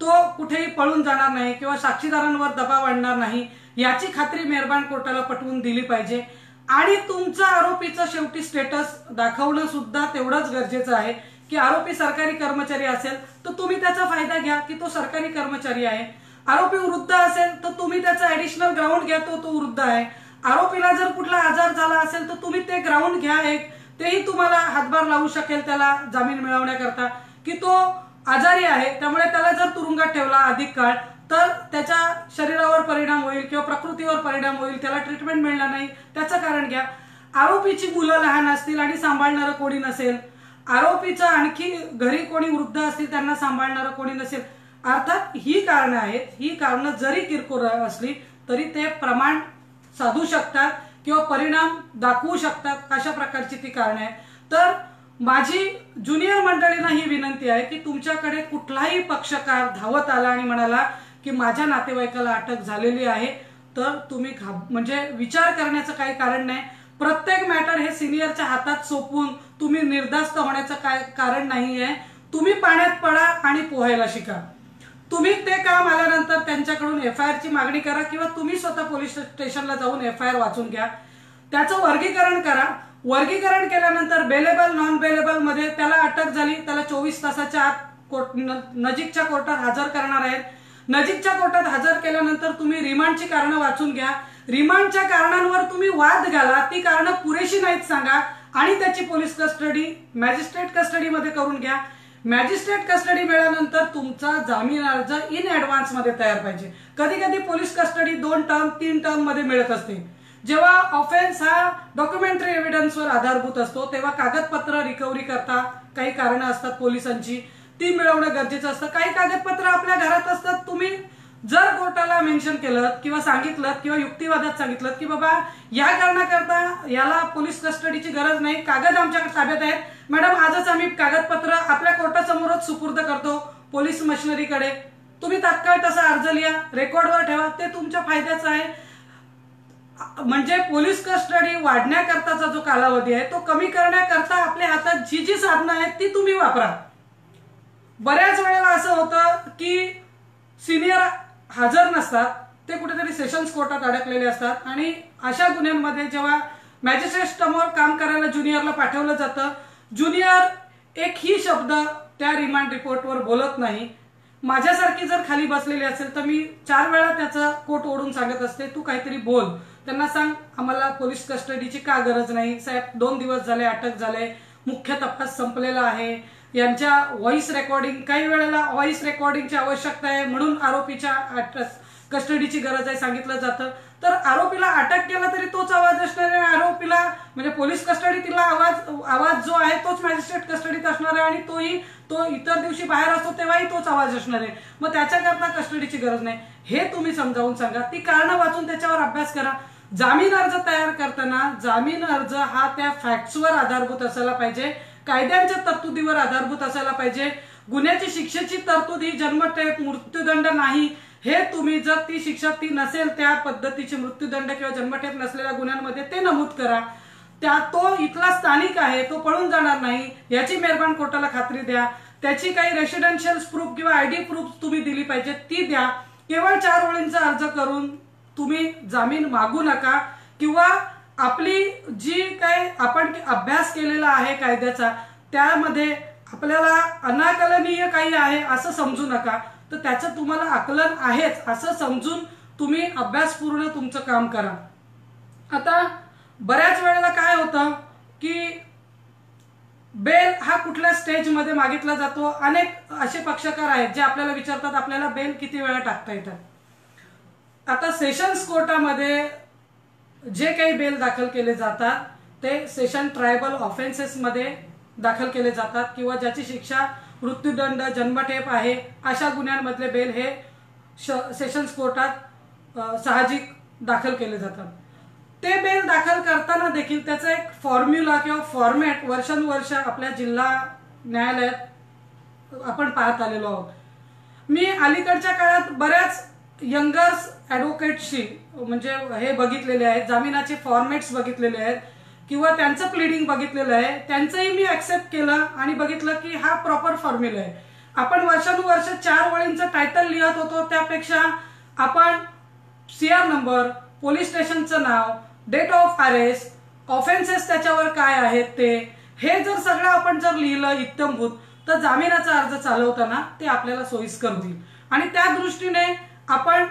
तो कुठेही पळून जाणार नाही किंवा साक्षीदारांवर दबाव आणणार नाही याची खात्री मेहरबान कोर्टाला पटवून दिली पाहिजे। आणि तुमचा आरोपीचा शेवटी स्टेटस दाखवणं सुद्धा तेवढंच गरजेचं आहे की आरोपी सरकारी कर्मचारी असेल तर तुम्ही त्याचा फायदा घ्या की तो सरकारी कर्मचारी आहे, आरोपी वृद्ध असेल तर तुम्ही त्याचा ऍडिशनल ग्राउंड घ्या तो वृद्ध आहे, आरोपीला जर कुठला आजार झाला असेल तर तुम्ही ते ग्राउंड घ्या एक, तेही तुम्हाला हातभार लावू शकेल त्याला जामीन मिळवण्याकरता की तो आजारी आहे त्यामुळे त्याला जर तुरुंगात ठेवला अधिक काळ तर त्याच्या शरीरावर परिणाम होईल किंवा प्रकृतीवर परिणाम होईल, त्याला ट्रीटमेंट मिळणार नाही, त्याचं कारण घ्या। आरोपीची मुलं लहान असतील आणि सांभाळणारं कोणी नसेल, आरोपीचा आणखी घरी कोणी वृद्ध असतील त्यांना सांभाळणारं कोणी नसेल, अर्थात ही कारणं आहेत, ही कारणं जरी किरकोळ असली तरी ते प्रमाण साधू शकतात किंवा परिणाम दाखवू शकतात, अशा प्रकारची ती कारणं आहेत। तर माझी ज्युनियर मंडळींना ही विनंती आहे की तुमच्याकडे कुठलाही पक्षकार धावत आला आणि म्हणाला की माझ्या नातेवाईकाला अटक झालेली आहे, तर तुम्ही म्हणजे विचार करण्याचं काही कारण नाही. प्रत्येक मॅटर हे सिनियरच्या हातात सोपवून तुम्ही निर्धास्त होण्याचं काय कारण नाहीये. तुम्ही पाण्यात पडा आणि पोहायला शिका. तुम्ही ते काम आल्यानंतर त्यांच्याकडून FIR ची मागणी करा किंवा तुम्ही स्वतः पोलीस स्टेशनला जाऊन FIR वाचून घ्या. त्याचं वर्गीकरण करा. वर्गीकरण केल्यानंतर बेलेबल नॉन बेलेबल मध्ये त्याला अटक झाली, त्याला 24 तासाच्या आत नजीकच्या कोर्टात हजर करणार आहेत. नजीकच्या कोर्टात हजर केल्यानंतर तुम्ही रिमांडची कारणं वाचून घ्या. रिमांडच्या कारणांवर तुम्ही वाद घाला, ती कारणं पुरेशी नाहीत सांगा आणि त्याची पोलीस कस्टडी मॅजिस्ट्रेट कस्टडीमध्ये करून घ्या. मॅजिस्ट्रेट कस्टडी मिळाल्यानंतर तुमचा जामीन अर्ज इन ऍडव्हान्स मध्ये तयार पाहिजे. कधी कधी पोलीस कस्टडी 2 टर्म 3 टर्म मध्ये मिळत असते. जेव्हा ऑफेन्स हा डॉक्युमेंटरी एव्हिडन्सवर आधारभूत असतो तेव्हा कागदपत्र रिकव्हरी करता काही कारणं असतात पोलिसांची, ती मिळवणं गरजेचं असतं. काही कागदपत्र आपल्या घरात असतात. तुम्ही जर कोर्टाला मेन्शन केलं किंवा सांगितलं किंवा युक्तिवादात सांगितलं की बाबा या कारणाकरता याला पोलीस कस्टडीची गरज नाही, कागद आमच्या ताब्यात आहेत मॅडम, आजच आम्ही कागदपत्र आपल्या कोर्टासमोरच सुपूर्द करतो पोलीस मशिनरीकडे, तुम्ही तात्काळ तसा अर्ज लिहा, रेकॉर्डवर ठेवा, ते तुमच्या फायद्याचं आहे. म्हणजे पोलीस कस्टडी वाढण्याकरताचा जो कालावधी आहे तो कमी करण्याकरता आपल्या हातात जी जी साधनं आहेत ती तुम्ही वापरा. बऱ्याच वेळेला असं होतं की सिनियर हजर नसतात, ते कुठेतरी सेशन्स कोर्टात अडकलेले असतात आणि अशा गुन्ह्यांमध्ये जेव्हा मॅजिस्ट्रेट समोर काम करायला ज्युनियरला पाठवलं जातं, ज्युनियर एकही शब्द त्या रिमांड रिपोर्टवर बोलत नाही. माझ्यासारखी जर खाली बसलेली असेल तर मी 4 वेळा त्याचा कोट ओढून सांगत असते, तू काहीतरी बोल, त्यांना सांग आम्हाला पोलीस कस्टडीची का गरज नाही साहेब, 2 दिवस झाले अटक झाले, मुख्य तपास संपलेला आहे, यांच्या व्हॉइस रेकॉर्डिंग, काही वेळेला व्हॉइस रेकॉर्डिंगची आवश्यकता आहे म्हणून आरोपीच्या कस्टडीची गरज आहे सांगितलं जातं. तर आरोपीला अटक केला तरी तोच आवाज असणार आहे, आरोपीला म्हणजे पोलीस कस्टडीतला आवाज जो आहे तोच मॅजिस्ट्रेट कस्टडीत असणार आहे आणि तो इतर दिवशी बाहेर असतो तेव्हाही तोच आवाज असणार आहे. मग त्याच्याकरता कस्टडीची गरज नाही हे तुम्ही समजावून सांगा. ती कारणं वाचून त्याच्यावर अभ्यास करा. जामीन अर्ज तयार करताना जामीन अर्ज हा त्या फॅक्ट्सवर आधारभूत असायला पाहिजे, कायद्यांच्या तरतुदीवर आधारभूत असायला पाहिजे. गुन्ह्याची शिक्षेची तरतूद ही जन्मठेप मृत्यूदंड नाही, हे तुम्ही जर ती शिक्षा ती नसेल त्या पद्धतीचे मृत्यूदंड किंवा जन्मठेप नसलेल्या गुन्ह्यांमध्ये ते नमूद करा. तो इथला स्थानिक आहे, तो पळून जाणार नाही याची मेहरबान कोर्टाला खात्री द्या. त्याची काही रेसिडेन्शियल प्रूफ किंवा ID प्रूफ तुम्ही दिली पाहिजे ती द्या. केवळ 4 ओळींचा अर्ज करून तुम्ही जामीन मागू नका किंवा आपली जी काही आपण अभ्यास केलेला आहे कायद्याचा त्यामध्ये आपल्याला अनाकलनीय काही आहे असं समजू नका. तर त्याचं तुम्हाला आकलन आहेच असं समजून तुम्ही अभ्यासपूर्ण तुमचं काम करा. आता बऱ्याच वेळेला काय होतं की बेल हा कुठल्या स्टेजमध्ये मागितला जातो. अनेक असे पक्षकार आहेत जे आपल्याला विचारतात आपल्याला बेल किती वेळा टाकता येतात. आता सेशन्स कोर्टामध्ये जे काही बेल दाखल केले जातात ते सेशन ट्रायबल ऑफेन्सेसमध्ये दाखल केले जातात किंवा ज्याची शिक्षा मृत्यूदंड जन्मठेप आहे अशा गुन्ह्यांमधले बेल हे सेशन्स कोर्टात साहजिक दाखल केले जातात. ते बेल दाखल करताना देखील त्याचा एक फॉर्म्युला किंवा फॉर्मॅट वर्षानुवर्ष आपल्या जिल्हा न्यायालयात आपण पाहत आलेलो आहोत. मी अलीकडच्या काळात बऱ्याच यंगर्स ॲडव्होकेटशी म्हणजे हे बघितलेले आहेत, जामिनाचे फॉर्मॅट्स बघितलेले आहेत किंवा त्यांचं प्लीडिंग बघितलेलं आहे, त्यांचंही मी ऍक्सेप्ट केलं आणि बघितलं की हा प्रॉपर फॉर्म्युला आहे. आपण वर्षानुवर्ष 4 ओळींचं टायटल लिहत होतो त्यापेक्षा आपण CR नंबर, पोलीस स्टेशनचं नाव, डेट ऑफ अरेस्ट, ऑफेन्सेस त्याच्यावर काय आहेत ते हे जर सगळं आपण जर लिहिलं इत्तमभूत तर जामिनाचा अर्ज चालवताना ते आपल्याला सोयीस्कर होईल. आणि त्या दृष्टीने आपण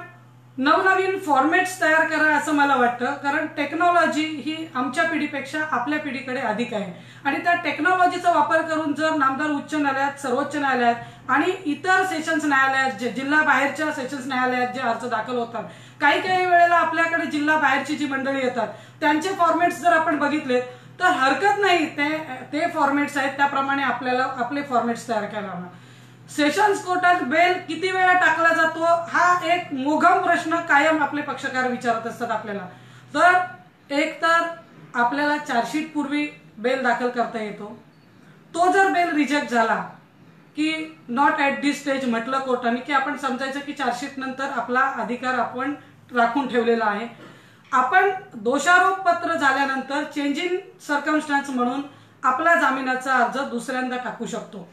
नवनवीन फॉर्मॅट्स तयार करा असं मला वाटतं. कारण टेक्नॉलॉजी ही आमच्या पिढीपेक्षा आपल्या पिढीकडे अधिक आहे आणि त्या टेक्नॉलॉजीचा वापर करून जर नामदार उच्च न्यायालयात, सर्वोच्च न्यायालयात आणि इतर सेशन्स न्यायालयात जिल्हा बाहेरच्या सेशन्स न्यायालयात जे अर्ज दाखल होतात, काही वेळेला आपल्याकडे जिल्हा बाहेरची जी मंडळी येतात त्यांचे फॉर्मॅट्स जर आपण बघितले तर हरकत नाही, ते फॉर्मॅट्स आहेत त्याप्रमाणे आपल्याला आपले फॉर्मॅट्स तयार करायला हवं. सेशन्स कोर्टात बेल किती वेळा टाकला जातो हा एक मोघम प्रश्न कायम आपले पक्षकार विचारत असतात आपल्याला. तर एक तर आपल्याला चार्जशीट पूर्वी बेल दाखल करता येतो। तो जर बेल रिजेक्ट झाला की नॉट ॲट दिस स्टेज म्हटलं कोर्टाने की आपण समजायचं की चार्जशीट नंतर आपला अधिकार आपण राखून ठेवलेला आहे। आपण दोषारोप पत्र झाल्यानंतर चेंज इन सर्कमस्टन्स म्हणून आपला जामिनाचा अर्ज दुसऱ्यांदा टाकू शकतो।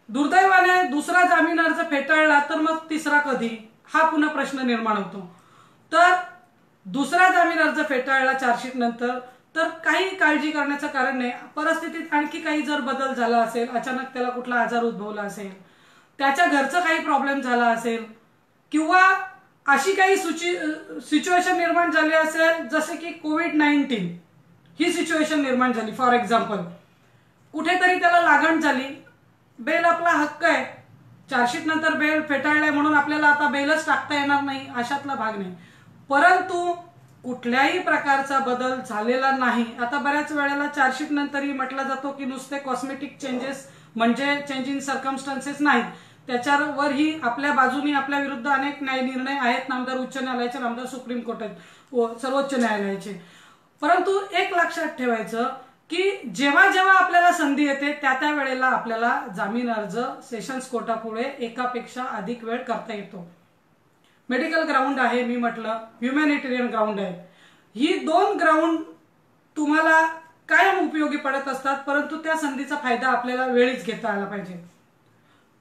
दुर्दैवाने दुसरा जामीन अर्ज फेटाळला तर मग तिसरा कधी, हा पुन्हा प्रश्न निर्माण होतो। तर दुसरा जामीन अर्ज फेटाळला चार्जशीट नंतर तर काही काळजी करण्याचं कारण नाही। परिस्थितीत आणखी काही जर बदल झाला असेल, अचानक त्याला कुठला आजार उद्भवला असेल, त्याच्या घरचं काही प्रॉब्लेम झाला असेल किंवा अशी काही सिच्युएशन निर्माण झाली असेल जसे की कोविड-19 ही सिच्युएशन निर्माण झाली, फॉर एक्झाम्पल कुठेतरी त्याला लागण झाली, बेल आपला हक्क आहे, चार्जशीट नंतर बेल फेटाळलाय म्हणून आपल्याला आता बेलच टाकता येणार नाही अशातला भाग नाही। परंतु कुठल्याही प्रकारचा बदल झालेला नाही। आता बऱ्याच वेळेला चार्जशीट नंतरही म्हटलं जातो की नुसते कॉस्मेटिक चेंजेस म्हणजे चेंज इन सर्कमस्टन्सेस नाहीत, त्याच्यावरही आपल्या बाजूनी आपल्या विरुद्ध अनेक न्याय निर्णय आहेत, नामदार उच्च न्यायालयाचे, नामदार सुप्रीम कोर्ट, सर्वोच्च न्यायालयाचे। परंतु एक लक्षात ठेवायचं की जेव्हा जेव्हा आपल्याला संधी येते त्या त्या वेळेला आपल्याला जामीन अर्ज सेशन्स कोर्टापुढे एकापेक्षा अधिक वेळ करता येतो। मेडिकल ग्राउंड आहे, मी म्हटलं ह्युमॅनिटेरियन ग्राउंड आहे, ही दोन ग्राउंड तुम्हाला कायम उपयोगी पडत असतात, परंतु त्या संधीचा फायदा आपल्याला वेळीच घेता आला पाहिजे।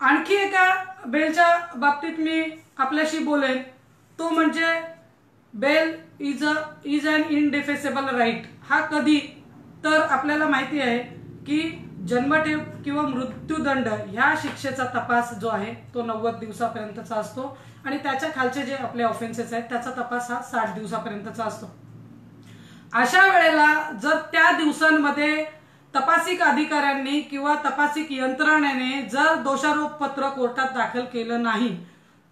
आणखी एका बेलच्या बाबतीत मी आपल्याशी बोलेन, तो म्हणजे बेल इज अन इनडिफेसेबल राईट। हा कधी तर आपल्याला माहिती आहे की जन्मठेप किंवा मृत्यूदंड ह्या शिक्षेचा तपास जो आहे तो 90 दिवसापर्यंतचा असतो आणि त्याच्या खालचे जे आपले ऑफेन्सेस आहेत त्याचा तपास हा 60 दिवसापर्यंतचा असतो। अशा वेळेला जर त्या दिवसांमध्ये तपासिक अधिकाऱ्यांनी किंवा तपासिक यंत्रणेने जर दोषारोप पत्र कोर्टात दाखल केलं नाही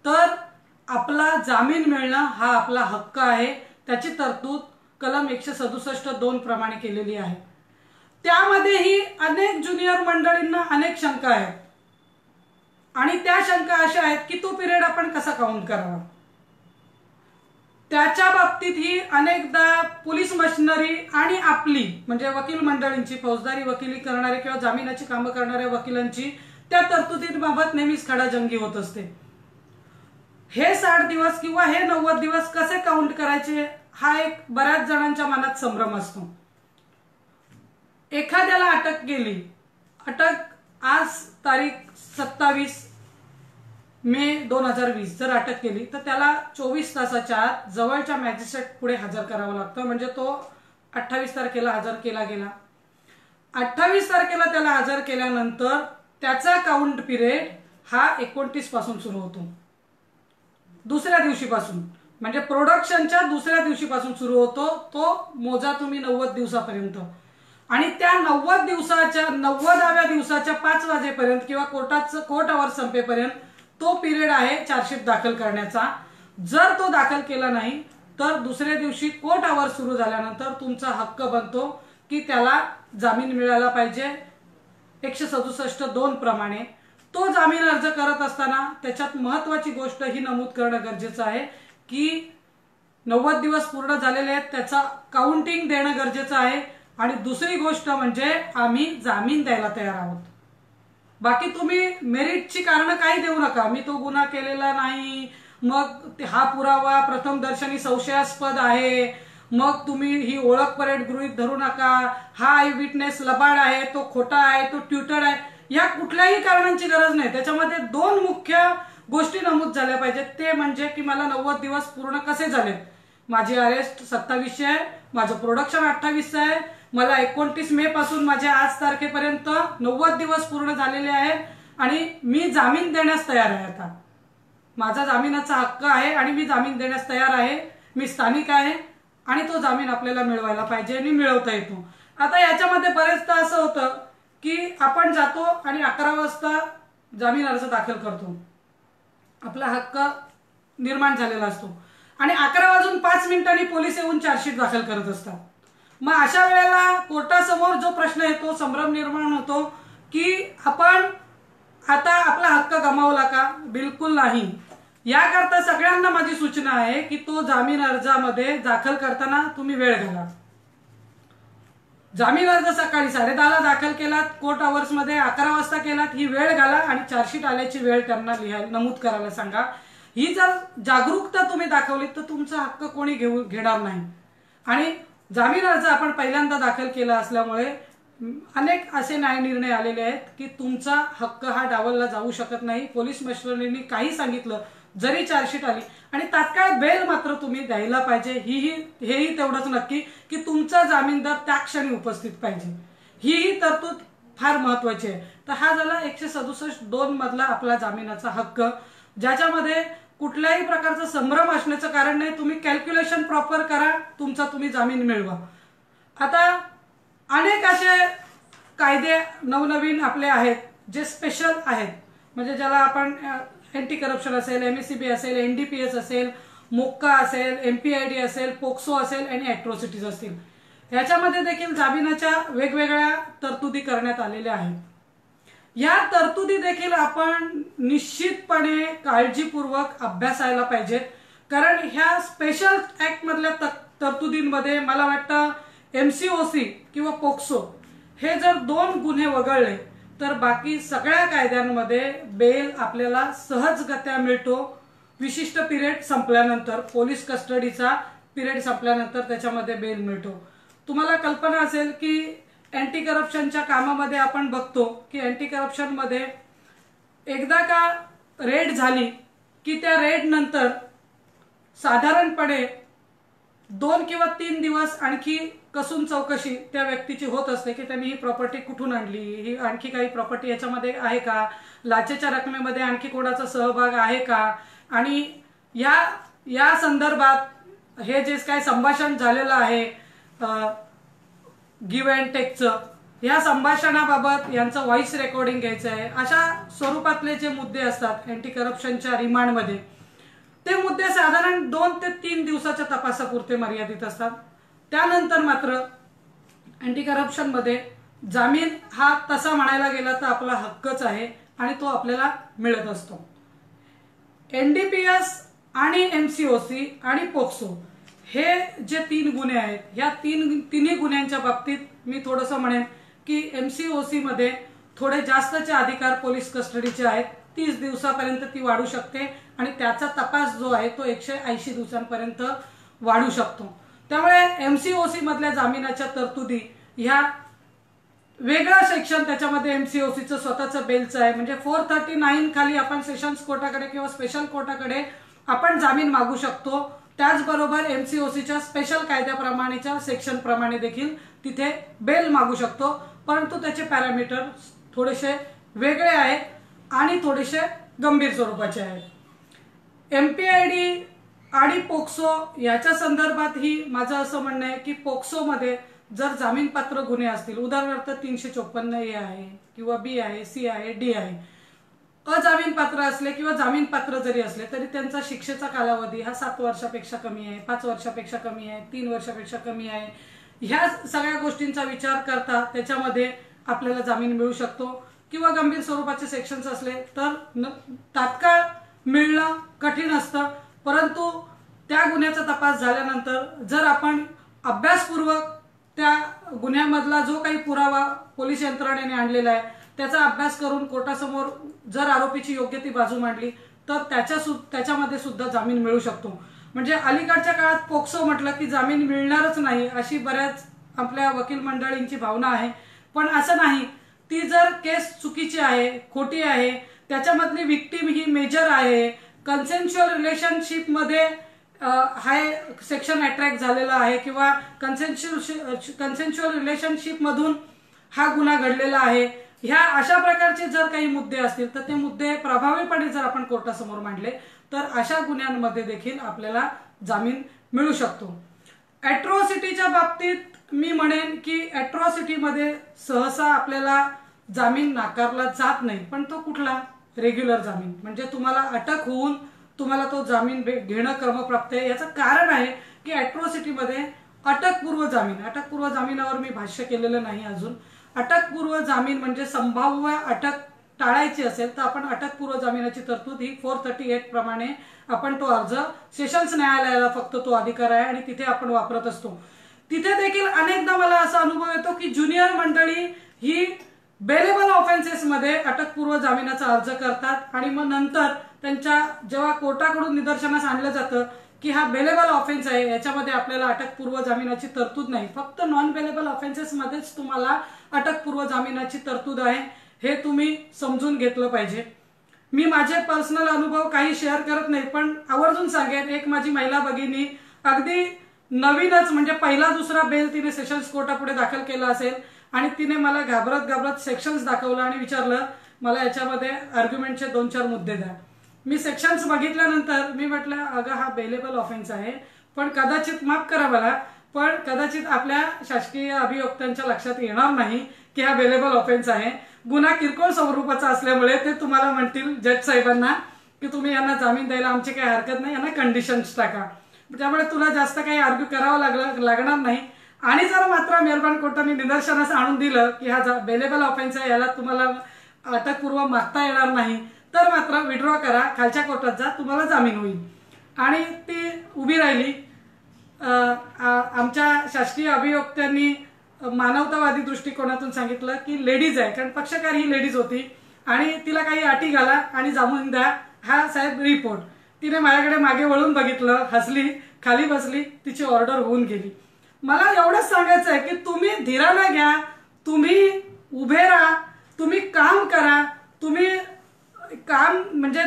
तर आपला जामीन मिळणं हा आपला हक्क आहे। त्याची तरतूद कलम 167(2) प्रमाणे केलेली आहे। त्यामध्येही अनेक ज्युनियर मंडळींना अनेक शंका आहेत आणि त्या शंका अशा आहेत की तो पिरियड आपण कसा काउंट करावा। त्याच्या बाबतीतही अनेकदा पोलीस मशिनरी आणि आपली म्हणजे वकील मंडळींची, फौजदारी वकिली करणारे किंवा जामिनाची कामं करणाऱ्या वकिलांची त्या तरतुदींबाबत नेहमीच खडाजंगी होत असते। हे 60 दिवस किंवा हे 90 दिवस कसे काउंट करायचे हा एक बऱ्याच जणांच्या मनात संभ्रम असतो। एखाद्याला अटक केली, अटक आज तारीख 27 मे 2020 जर अटक केली तर त्याला 24 तासाच्या आत जवळच्या मॅजिस्ट्रेट पुढे हजर करावं लागतं, म्हणजे तो 28 तारखेला हजर केला गेला। 28 तारखेला त्याला हजर केल्यानंतर त्याचा काउंट पिरियड हा 29 पासून सुरू होतो, दुसऱ्या दिवशीपासून, म्हणजे प्रोडक्शनच्या दुसऱ्या दिवशीपासून सुरू होतो। तो मोजा तुम्ही 90 दिवसापर्यंत आणि त्या 90 दिवसाच्या 90व्या दिवसाच्या 5 वाजेपर्यंत किंवा कोर्ट आवर संपेपर्यंत तो पिरियड आहे चार्जशीट दाखल करण्याचा। जर तो दाखल केला नाही तर दुसऱ्या दिवशी कोर्ट आवर सुरू झाल्यानंतर तुमचा हक्क बनतो की त्याला जामीन मिळाला पाहिजे 167(2) प्रमाणे। तो जामीन अर्ज करत असताना त्याच्यात महत्त्वाची गोष्ट ही नमूद करणं गरजेचं आहे की 90 दिवस पूर्ण झालेले आहेत त्याचा काउंटिंग देणं गरजेचं आहे आणि दुसरी गोष्ट म्हणजे आम्ही जामीन द्यायला तयार आहोत। बाकी तुम्ही मेरिटची कारणं काही देऊ नका, मी तो गुन्हा केलेला नाही, मग हा पुरावा प्रथम दर्शनी संशयास्पद आहे, मग तुम्ही ही ओळख परेड गृहीत धरू नका, हा आय विटनेस लबाड आहे, तो खोटा आहे, तो ट्युटर आहे, या कुठल्याही कारणांची गरज नाही। त्याच्यामध्ये 2 मुख्य गोष्टी नमूद झाल्या पाहिजेत, ते म्हणजे की मला 90 दिवस पूर्ण कसे झाले, माझी अरेस्ट 27 आहे, माझं प्रोडक्शन 28 आहे, मला 29 मे पासून माझ्या आज तारखेपर्यंत 90 दिवस पूर्ण झालेले आहेत आणि मी जामीन देण्यास तयार आहे। आता माझा जामिनाचा हक्क आहे आणि मी जामीन देण्यास तयार आहे, मी स्थानिक आहे आणि तो जामीन आपल्याला मिळवायला पाहिजे आणि मिळवता येतो। आता याच्यामध्ये बरेचदा असं होतं की आपण जातो आणि 11 वाजता जामीन अर्ज दाखल करतो, आपला हक्क निर्माण झालेला असतो आणि 11:05 पोलीस येऊन चार्जशीट दाखल करत असतात। मग अशा वेळेला कोर्टासमोर जो प्रश्न येतो, संभ्रम निर्माण होतो की आपण आता आपला हक्क गमावला का? बिलकुल नाही। याकरता सगळ्यांना माझी सूचना आहे की तो जामीन अर्जामध्ये दाखल करताना तुम्ही वेळ घाला। जामीन अर्ज सकाळी 10:30ला दाखल केलात, कोर्ट आवर्समध्ये 11 वाजता केलात, ही वेळ घाला आणि चार्जशीट आल्याची वेळ त्यांना नमूद करायला सांगा. ही जर जागरूकता तुम्ही दाखवली तर तुमचा हक्क कोणी घेणार नाही. आणि जामीन अर्ज आपण पहिल्यांदा दाखल केला असल्यामुळे अनेक असे न्यायनिर्णय आलेले आहेत की तुमचा हक्क हा डावलला जाऊ शकत नाही. पोलीस मजिस्ट्रेटनी काही सांगितलं जरी चार्जशीट आली आणि तात्काळ बेल मात्र तुम्ही द्यायला पाहिजे. हेही तेवढंच नक्की की तुमचा जामीनदार त्या क्षणी उपस्थित पाहिजे. ही तरतूद फार महत्वाची आहे. तर हा झाला 167(2) मधला आपला जामिनाचा हक्क, ज्याच्यामध्ये कुठल्याही प्रकारचा संभ्रम असण्याचं कारण नाही. तुम्ही कॅल्क्युलेशन प्रॉपर करा, तुमचा तुम्ही जामीन मिळवा. आता अनेक असे कायदे नवनवीन आपले आहेत जे स्पेशल आहेत, म्हणजे ज्याला आपण अँटी करप्शन असेल, MSCB असेल, NDPS असेल, मोक्का असेल, MPID असेल, पोक्सो असेल आणि अॅट्रॉसिटीज असतील. याच्यामध्ये देखील जामिनाच्या वेगवेगळ्या तरतुदी करण्यात आलेल्या आहेत. या तरतुदी देखील आपण निश्चितपणे काळजीपूर्वक अभ्यासायला पाहिजेत, कारण ह्या स्पेशल ऍक्ट मधल्या तरतुदींमध्ये मला वाटतं MCOC किंवा पोक्सो हे जर 2 गुन्हे वगळले तर बाकी सगळ्या कायद्यांमध्ये बेल आपल्याला सहजगत्या मिळतो. विशिष्ट पिरियड संपल्यानंतर, पोलीस कस्टडीचा पिरियड संपल्यानंतर त्याच्यामध्ये बेल मिळतो. तुम्हाला कल्पना असेल की अँटी करप्शनच्या कामामध्ये आपण बघतो की अँटी करप्शन मध्ये एकदा का रेड झाली की त्या रेड नंतर साधारणपणे 2 किंवा 3 दिवस आणखी कसून चौकशी त्या व्यक्तीची होत असते की त्यांनी ही प्रॉपर्टी कुठून आणली, ही आणखी काही प्रॉपर्टी याच्यामध्ये आहे का, लाचेच्या रकमेमध्ये आणखी कोणाचा सहभाग आहे का, आणि या संदर्भात हे जे काय संभाषण झालेलं आहे गिव्ह अँड टेकचं, या संभाषणाबाबत यांचं व्हॉइस रेकॉर्डिंग घ्यायचं आहे. अशा स्वरूपातले जे मुद्दे असतात अँटी करप्शनच्या रिमांडमध्ये, ते मुद्दे साधारण 2 ते 3 दिवसाच्या तपासापुरते मर्यादित असतात. त्यानंतर मात्र अँटी करप्शन मध्ये जामीन हा तसा म्हणायला गेला तर आपला हक्कच आहे आणि तो आपल्याला मिळत असतो. NDPS आणि MCOC आणि पोक्सो हे जे 3 गुन्हे आहेत, ह्या तिन्ही गुन्ह्यांच्या बाबतीत मी थोडंसं म्हणेन की MCOC मध्ये थोडे जास्तचे अधिकार पोलीस कस्टडीचे आहेत. 30 दिवसापर्यंत ती वाढू शकते आणि त्याचा तपास जो आहे तो 180 दिवसांपर्यंत वाढू शकतो. त्यामुळे MCOC मधल्या जामिनाच्या तरतुदी ह्या वेगळा सेक्शन त्याच्यामध्ये MCOCचं स्वतःचं बेलचं आहे. म्हणजे 439 खाली आपण सेशन्स कोर्टाकडे किंवा स्पेशल कोर्टाकडे आपण जामीन मागू शकतो. त्याचबरोबर MCOCच्या स्पेशल कायद्याप्रमाणेच्या सेक्शन प्रमाणे देखील तिथे बेल मागू शकतो, परंतु त्याचे पॅरामीटर थोडेसे वेगळे आहेत आणि थोडेसे गंभीर स्वरूपाचे आहेत. MPID आणि पोक्सो याच्या संदर्भातही माझं असं म्हणणं आहे की पोक्सो मध्ये जर जामीनपात्र गुन्हे असतील, उदाहरणार्थ 354A आहे किंवा B आहे, C आहे, D आहे, अजामीनपात्र असले किंवा जामीनपात्र जरी असले तरी त्यांचा शिक्षेचा कालावधी हा 7 वर्षापेक्षा कमी आहे, 5 वर्षापेक्षा कमी आहे, 3 वर्षापेक्षा कमी आहे. ह्या सगळ्या गोष्टींचा विचार करता त्याच्यामध्ये आपल्याला जामीन मिळू शकतो. किंवा गंभीर स्वरूपाचे सेक्शन्स असले तर तात्काळ मिळणं कठीण असतं, परंतु त्या गुन्ह्याचा तपास झाल्यानंतर जर आपण अभ्यासपूर्वक त्या गुन्ह्यामधला जो काही पुरावा पोलीस यंत्रणेने आणलेला आहे त्याचा अभ्यास करून कोर्टासमोर जर आरोपीची योग्य ती बाजू मांडली तर त्याच्यामध्ये सुद्धा जामीन मिळू शकतो. म्हणजे अलीकडच्या काळात पोक्सो म्हटलं की जामीन मिळणारच नाही अशी बऱ्याच आपल्या वकील मंडळींची भावना आहे, पण असं नाही. ती जर केस चुकीची आहे, खोटी आहे, त्याच्यामधली विक्टीम ही मेजर आहे, कन्सेन्शुअल रिलेशनशिप मध्ये हाय सेक्शन अट्रॅक्ट झालेला आहे किंवा कन्सेन्शुअल रिलेशनशिप मधून हा गुन्हा घडलेला आहे, ह्या अशा प्रकारचे जर काही मुद्दे असतील तर ते मुद्दे प्रभावीपणे जर आपण कोर्टासमोर मांडले तर अशा गुन्ह्यांमध्ये देखील आपल्याला जामीन मिळू शकतो. अॅट्रॉसिटीच्या बाबतीत मी म्हणेन की अॅट्रॉसिटीमध्ये सहसा आपल्याला जामीन नाकारला जात नाही, पण तो कुठला रेग्युलर जामीन, म्हणजे तुम्हाला अटक होऊन तुम्हाला तो जामीन घेणं क्रमप्राप्त आहे. याचं कारण आहे की अॅट्रॉसिटीमध्ये अटकपूर्व जामिनावर मी भाष्य केलेलं नाही अजून. अटकपूर्व जामीन म्हणजे संभाव्य अटक टाळायची असेल तर आपण अटकपूर्व जामिनाची तरतूद ही 438 प्रमाणे आपण तो अर्ज सेशन्स न्यायालयाला फक्त तो अधिकार आहे आणि तिथे आपण वापरत असतो. तिथे देखील अनेकदा मला असा अनुभव येतो की ज्युनियर मंडळी ही बेलेबल ऑफेन्सेसमध्ये अटकपूर्व जामिनाचा अर्ज करतात आणि मग नंतर त्यांच्या जेव्हा कोर्टाकडून निदर्शनास आणलं जातं की हा बेलेबल ऑफेन्स आहे, याच्यामध्ये आपल्याला अटकपूर्व जामिनाची तरतूद नाही, फक्त नॉन बेलेबल ऑफेन्सेसमध्येच तुम्हाला अटकपूर्व जामिनाची तरतूद आहे, हे तुम्ही समजून घेतलं पाहिजे. मी माझे पर्सनल अनुभव काही शेअर करत नाही, पण आवर्जून सांगेन, एक माझी महिला भगिनी अगदी नवीनच म्हणजे पहिला दुसरा बेल तिने सेशन्स कोर्टापुढे दाखल केला असेल आणि तिने मला घाबरत घाबरत सेक्शन्स दाखवलं आणि विचारलं मला याच्यामध्ये आर्ग्युमेंटचे 2-4 मुद्दे द्या. मी सेक्शन्स बघितल्यानंतर मी म्हटलं अगं हा बेलेबल ऑफेन्स आहे, पण कदाचित माफ करा मला, पण कदाचित आपल्या शासकीय अभियोक्त्यांच्या लक्षात येणार नाही की हा बेलेबल ऑफेन्स आहे. गुन्हा किरकोळ स्वरूपाचा असल्यामुळे ते तुम्हाला म्हणतील जज साहेबांना की तुम्ही यांना जामीन द्यायला आमची काही हरकत नाही, यांना कंडिशन्स टाका, त्यामुळे तुला जास्त काही आर्ग्यू करावं लागणार नाही. आणि जर मात्र मेहरबान कोर्टाने निदर्शनास आणून दिलं की हा बेलेबल ऑफेन्स आहे, याला तुम्हाला अटकपूर्व मागता येणार नाही, तर मात्र विड्रॉ करा, खालच्या कोर्टात जा, तुम्हाला जामीन होईल. आणि ती उभी राहिली. आमच्या शासकीय अभियोक्त्यांनी मानवतावादी दृष्टिकोनातून सांगितलं की लेडीज आहे, कारण पक्षकार ही लेडीज होती आणि तिला काही अटी घाला आणि जामीन द्या, हा साहेब रिपोर्ट. तिने माझ्याकडे मागे वळून बघितलं, हसली, खाली बसली, तिची ऑर्डर होऊन गेली. मला एवढंच सांगायचं आहे की तुम्ही धीराने घ्या, तुम्ही उभे राहा, तुम्ही काम करा, तुम्ही काम म्हणजे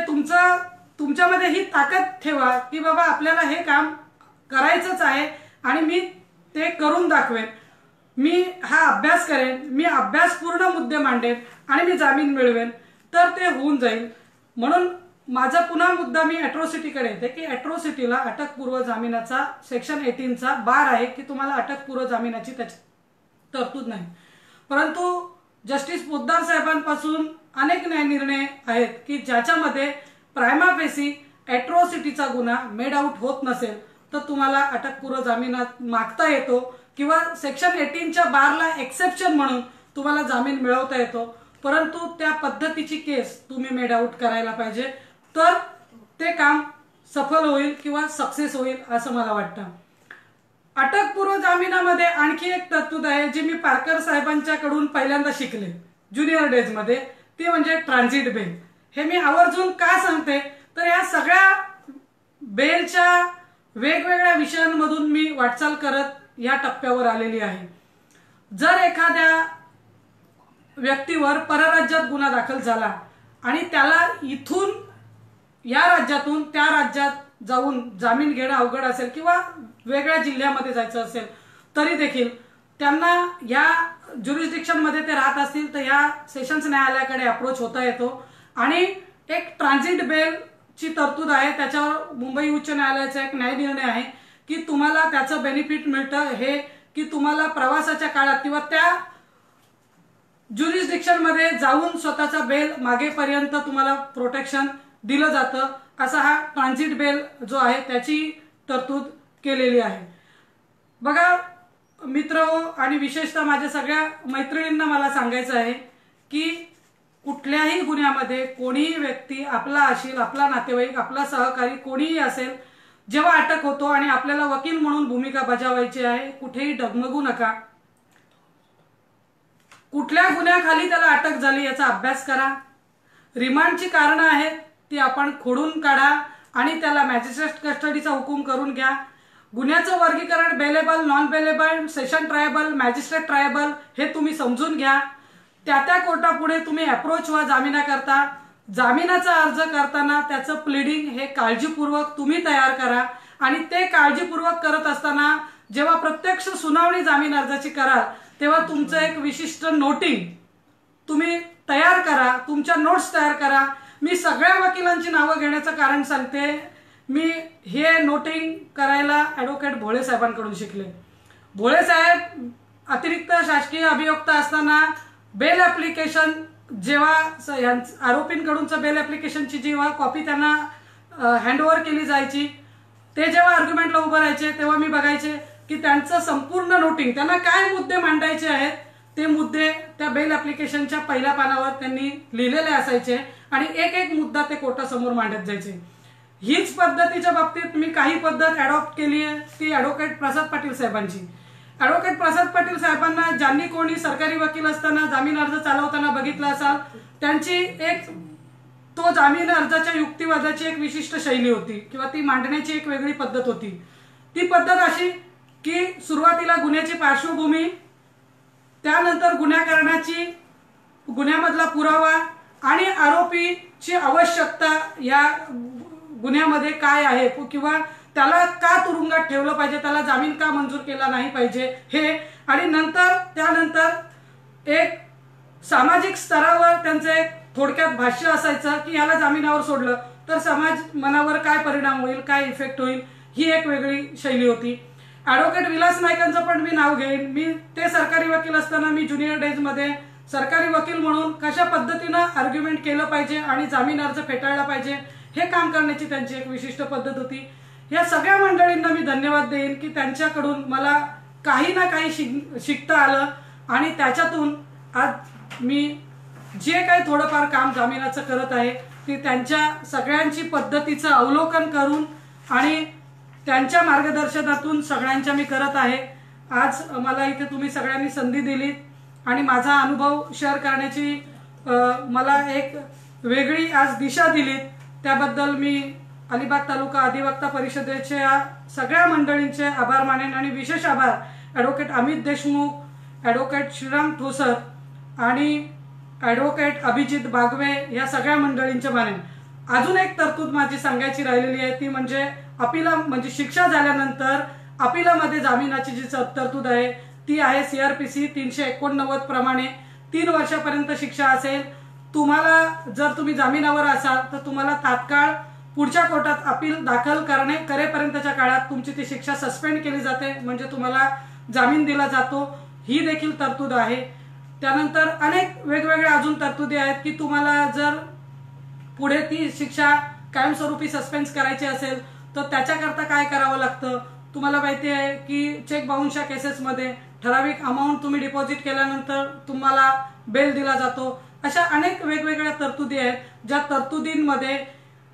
तुमच्यामध्ये ही ताकद ठेवा की बाबा आपल्याला हे काम करायचंच आहे आणि मी ते करून दाखवेन, मी हा अभ्यास करेन, मी अभ्यासपूर्ण मुद्दे मांडेन आणि मी जामीन मिळवेन, तर ते होऊन जाईल. म्हणून माझा पुन्हा मुद्दा मी अॅट्रॉसिटीकडे येते की अॅट्रॉसिटीला अटकपूर्व जामिनाचा सेक्शन 18चा बार आहे की तुम्हाला अटकपूर्व जामिनाची त्याची तरतूद नाही. परंतु जस्टिस पोद्दार साहेबांपासून अनेक न्यायनिर्णय आहेत की ज्याच्यामध्ये प्रायमा फेसी अॅट्रॉसिटीचा गुन्हा मेड आउट होत नसेल तर तुम्हाला अटकपूर्व जामिनात मागता येतो किंवा सेक्शन 18च्या बारला एक्सेप्शन म्हणून तुम्हाला जामीन मिळवता येतो. परंतु त्या पद्धतीची केस तुम्ही मेड आउट करायला पाहिजे, तर ते काम सफल होईल किंवा सक्सेस होईल असं मला वाटतं. अटकपूर्व जामिनामध्ये आणखी एक तरतूद आहे जी मी पारकर साहेबांच्याकडून पहिल्यांदा शिकले ज्युनियर डेज मध्ये, ती म्हणजे ट्रान्झिट बेल. हे मी आवर्जून का सांगते तर या सगळ्या बेलच्या वेगवेगळ्या विषयांमधून मी वाटचाल करत या टप्प्यावर आलेली आहे. जर एखाद्या व्यक्तीवर परराज्यात गुन्हा दाखल झाला आणि त्याला इथून या राज्यातून त्या राज्यात जाऊन जामीन घेणं अवघड असेल किंवा वेगळ्या जिल्ह्यामध्ये जायचं असेल तरी देखील त्यांना या ज्युरिस्डिक्शन मध्ये ते राहत असतील तर या सेशन्स न्यायालयाकडे अप्रोच होता येतो आणि एक ट्रान्झिट बेल ची तरतूद आहे. त्याच्यावर मुंबई उच्च न्यायालयाचा एक न्यायनिर्णय आहे की तुम्हाला त्याचं बेनिफिट मिळतं हे की तुम्हाला प्रवासाच्या काळात किंवा त्या ज्युरिस्डिक्शन मध्ये जाऊन स्वतःचा बेल मागेपर्यंत तुम्हाला प्रोटेक्शन दिलं जातं. असा हा ट्रान्झिट बेल जो आहे त्याची तरतूद केलेली आहे. बघा मित्र आणि विशेषतः माझ्या सगळ्या मैत्रिणींना मला सांगायचं आहे की कुठल्याही गुन्ह्यामध्ये कोणीही व्यक्ती आपला असेल, आपला नातेवाईक, आपला सहकारी कोणीही असेल, जेव्हा अटक होतो आणि आपल्याला वकील म्हणून भूमिका बजावायची आहे, कुठेही डगमगू नका. कुठल्या गुन्ह्याखाली त्याला अटक झाली याचा अभ्यास करा. रिमांडची कारणं आहेत ती आपण खोडून काढा आणि त्याला मॅजिस्ट्रेट कस्टडीचा हुकूम करून घ्या. गुन्ह्याचं वर्गीकरण bailable, non bailable, session tribal, magistrate tribal हे तुम्ही समजून घ्या. त्या कोर्टापुढे तुम्ही अप्रोच व्हा जामिनाकरता. जामिनाचा अर्ज करताना त्याचं प्लीडिंग हे काळजीपूर्वक तुम्ही तयार करा आणि ते काळजीपूर्वक करत असताना जेव्हा प्रत्यक्ष सुनावणी जामीन अर्जाची कराल तेव्हा तुमचं एक विशिष्ट नोटिंग तुम्ही तयार करा, तुमच्या नोट्स तयार करा. मी सगळ्या वकिलांची नावं घेण्याचं कारण सांगते, मी हे नोटिंग करायला ॲडव्होकेट भोळे साहेबांकडून शिकले. भोळे साहेब अतिरिक्त शासकीय अभियोक्ता असताना बेल ॲप्लिकेशन जेव्हा आरोपींकडूनचं बेल ॲप्लिकेशनची जेव्हा कॉपी त्यांना हँडओव्हर केली जायची, ते जेव्हा आर्ग्युमेंटला उभं राहायचे तेव्हा मी बघायचे की त्यांचं संपूर्ण नोटिंग, त्यांना काय मुद्दे मांडायचे आहेत ते मुद्दे त्या बेल ॲप्लिकेशनच्या पहिल्या पानावर त्यांनी लिहिलेले असायचे आणि एक एक मुद्दा ते कोर्टासमोर मांडत जायचे. हीच पद्धतीच्या बाबतीत मी काही पद्धत अडॉप्ट केली आहे ती ॲडव्होकेट प्रसाद पाटील साहेबांची. ॲडव्होकेट प्रसाद पाटील साहेबांना ज्यांनी कोणी सरकारी वकील असताना जामीन अर्ज चालवताना बघितला असाल, त्यांची एक तो जामीन अर्जाच्या युक्तिवादाची एक विशिष्ट शैली होती किंवा ती मांडण्याची एक वेगळी पद्धत होती. ती पद्धत अशी की सुरुवातीला गुन्ह्याची पार्श्वभूमी, त्यानंतर गुन्हेगाराची गुन्ह्यामधला पुरावा आणि आरोपीची आवश्यकता या गुन्ह्यामध्ये काय आहे किंवा त्याला का तुरुंगात ठेवलं पाहिजे, त्याला जामीन का मंजूर केला नाही पाहिजे हे, आणि त्यानंतर एक सामाजिक स्तरावर त्यांचे थोडक्यात भाष्य असायचं की याला जामिनावर सोडलं तर समाज मनावर काय परिणाम होईल, काय इफेक्ट होईल, ही एक वेगळी शैली होती. ॲडव्होकेट विलास नाईकांचं पण मी नाव घेईन. मी ते सरकारी वकील असताना मी ज्युनियर डेजमध्ये सरकारी वकील म्हणून कशा पद्धतीनं आर्ग्युमेंट केलं पाहिजे आणि जामीन अर्ज फेटाळला पाहिजे हे काम करण्याची त्यांची एक विशिष्ट पद्धत होती. या सगळ्या मंडळींना मी धन्यवाद देईन की त्यांच्याकडून मला काही ना काही शिकता आलं आणि त्याच्यातून आज मी जे काही थोडंफार काम जामिनाचं करत आहे ते त्यांच्या सगळ्यांची पद्धतीचं अवलोकन करून आणि त्यांच्या मार्गदर्शनातून सगळ्यांच्या मी करत आहे. आज मला इथे तुम्ही सगळ्यांनी संधी दिली आणि माझा अनुभव शेअर करण्याची मला एक वेगळी आज दिशा दिली, त्याबद्दल मी अलिबाग तालुका अधिवक्ता परिषदेच्या सगळ्या मंडळींचे आभार मानेन. आणि विशेष आभार ॲडव्होकेट अमित देशमुख, ॲडव्होकेट श्रीराम ठोसर आणि ॲडव्होकेट अभिजित बागवे या सगळ्या मंडळींचे मानेन. अजून एक तरतूद माझी सांगायची राहिलेली आहे, ती म्हणजे अपिला म्हणजे शिक्षा झाल्यानंतर अपिलामध्ये जामिनाची जी तरतूद आहे ती आहे CRPC 389 प्रमाणे 3 वर्षापर्यंत शिक्षा असेल. तुम्हाला जर तुम्ही जामिनावर असाल तर तुम्हाला तात्काळ पुढच्या कोर्टात अपील दाखल करेपर्यंतच्या काळात तुमची ती शिक्षा सस्पेंड केली जाते, म्हणजे तुम्हाला जामीन दिला जातो. ही देखील तरतूद आहे. त्यानंतर अनेक वेगवेगळ्या अजून तरतुदी आहेत की तुम्हाला जर पुढे ती शिक्षा कायमस्वरूपी सस्पेन्स करायची असेल तर त्याच्याकरता काय करावं लागतं. तुम्हाला माहिती आहे की चेक बाउन्सच्या केसेसमध्ये ठराविक अमाऊंट तुम्ही डिपॉझिट केल्यानंतर तुम्हाला बेल दिला जातो. अशा अनेक वेगवेगळ्या तरतुदी आहेत ज्या तरतुदींमध्ये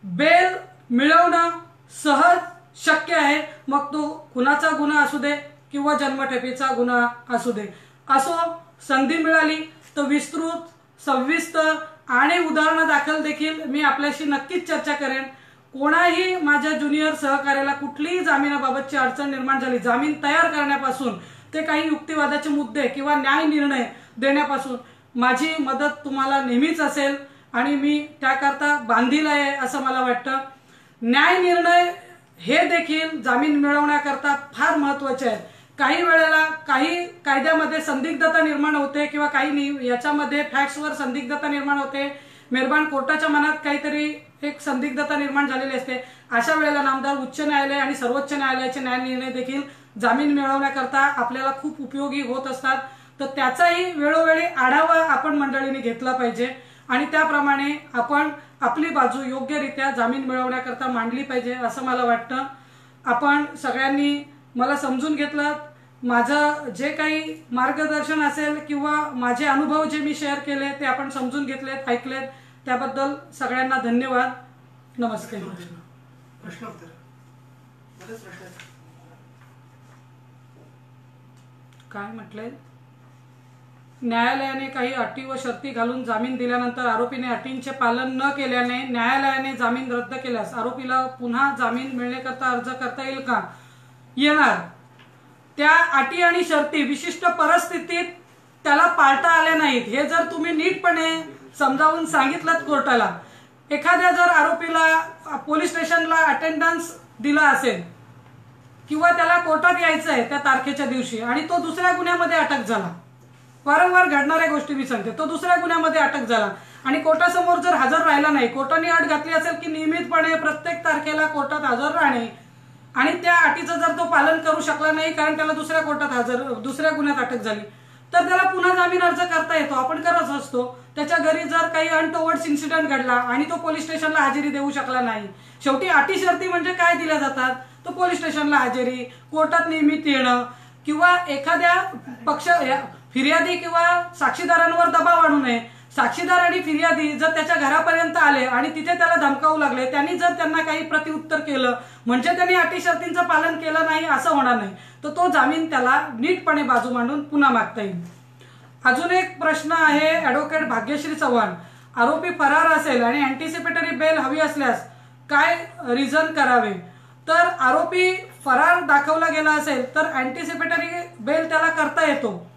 बेल मिळवणं सहज शक्य आहे, मग तो खुनाचा गुन्हा असू दे किंवा जन्मठेपेचा गुन्हा असू दे. असो, संधी मिळाली तर विस्तृत, सविस्तर आणि उदाहरणं दाखल देखील मी आपल्याशी नक्कीच चर्चा करेन. कोणाही माझ्या ज्युनियर सहकार्याला कुठलीही जामिनाबाबतची अडचण निर्माण झाली, जामीन तयार करण्यापासून ते काही युक्तिवादाचे मुद्दे किंवा न्याय निर्णय देण्यापासून माझी मदत तुम्हाला नेहमीच असेल आणि मी त्याकरता बांधील आहे असं मला वाटतं. न्याय निर्णय हे देखील जामीन मिळवण्याकरता फार महत्वाचे आहेत. काही वेळेला काही कायद्यामध्ये संदिग्धता निर्माण होते किंवा काही याच्यामध्ये फॅक्ट्सवर संदिग्धता निर्माण होते, मेहरबान कोर्टाच्या मनात काहीतरी एक संदिग्धता निर्माण झालेली असते. अशा वेळेला नामदार उच्च न्यायालय आणि सर्वोच्च न्यायालयाचे न्याय निर्णय देखील जामीन मिळवण्याकरता आपल्याला खूप उपयोगी होत असतात. तर त्याचाही वेळोवेळी आढावा आपण मंडळींनी घेतला पाहिजे आणि त्याप्रमाणे आपण आपली बाजू योग्यरित्या जामीन मिळवण्याकरता मांडली पाहिजे असं मला वाटतं. आपण सगळ्यांनी मला समजून घेतलं, माझं जे काही मार्गदर्शन असेल किंवा माझे अनुभव जे मी शेअर केले ते आपण समजून घेतलेत, ऐकलेत, त्याबद्दल सगळ्यांना धन्यवाद. नमस्ते. काय म्हटले? न्यायालयाने काही अटी व शर्ती घालून जामीन दिल्यानंतर आरोपीने अटींचे पालन न केल्याने न्यायालयाने जामीन रद्द केल्यास आरोपीला पुन्हा जामीन मिळण्याकरता अर्ज करता येईल का? येणार. त्या अटी आणि शर्ती विशिष्ट परिस्थितीत त्याला पाळता आल्या नाहीत हे जर तुम्ही नीटपणे समजावून सांगितलं कोर्टाला, एखाद्या जर आरोपीला पोलीस स्टेशनला अटेंडन्स दिला असेल किंवा त्याला कोर्टात यायचं आहे त्या तारखेच्या दिवशी आणि तो दुसऱ्या गुन्ह्यामध्ये अटक झाला, वारंवार घडणाऱ्या गोष्टी मी सांगते, तो दुसऱ्या गुन्ह्यामध्ये अटक झाला आणि कोर्टासमोर जर हजर राहिला नाही, कोर्टाने अट घातली असेल की नियमितपणे प्रत्येक तारखेला कोर्टात हजर राहणे आणि त्या अटीचं जर तो पालन करू शकला नाही कारण त्याला दुसऱ्या कोर्टात दुसऱ्या गुन्ह्यात अटक झाली तर त्याला पुन्हा जामीन अर्ज करता येतो, आपण करत असतो. त्याच्या घरी जर काही अनटोवर्ड्स इन्सिडेंट घडला आणि तो पोलीस स्टेशनला हजेरी देऊ शकला नाही, शेवटी अटी शर्ती म्हणजे काय दिल्या जातात, तो पोलीस स्टेशनला हजेरी, कोर्टात नियमित येणं किंवा एखाद्या पक्ष फिर्यादी किंवा साक्षीदारांवर दबाव आणू नये. साक्षीदार आणि फिर्यादी जर त्याच्या घरापर्यंत आले आणि तिथे त्याला धमकावू लागले, त्यांनी जर त्यांना काही प्रतिउत्तर केलं म्हणजे त्यांनी अटी शर्तींचं पालन केलं नाही असं होणार नाही, तर तो जामीन त्याला नीटपणे बाजू मांडून पुन्हा मागता येईल. अजून एक प्रश्न आहे ॲडव्होकेट भाग्यश्री चव्हाण, आरोपी फरार असेल आणि अँटिसिपेटरी बेल हवी असल्यास काय रिझन करावे? तर आरोपी फरार दाखवला गेला असेल तर अँटिसिपेटरी बेल त्याला करता येतो.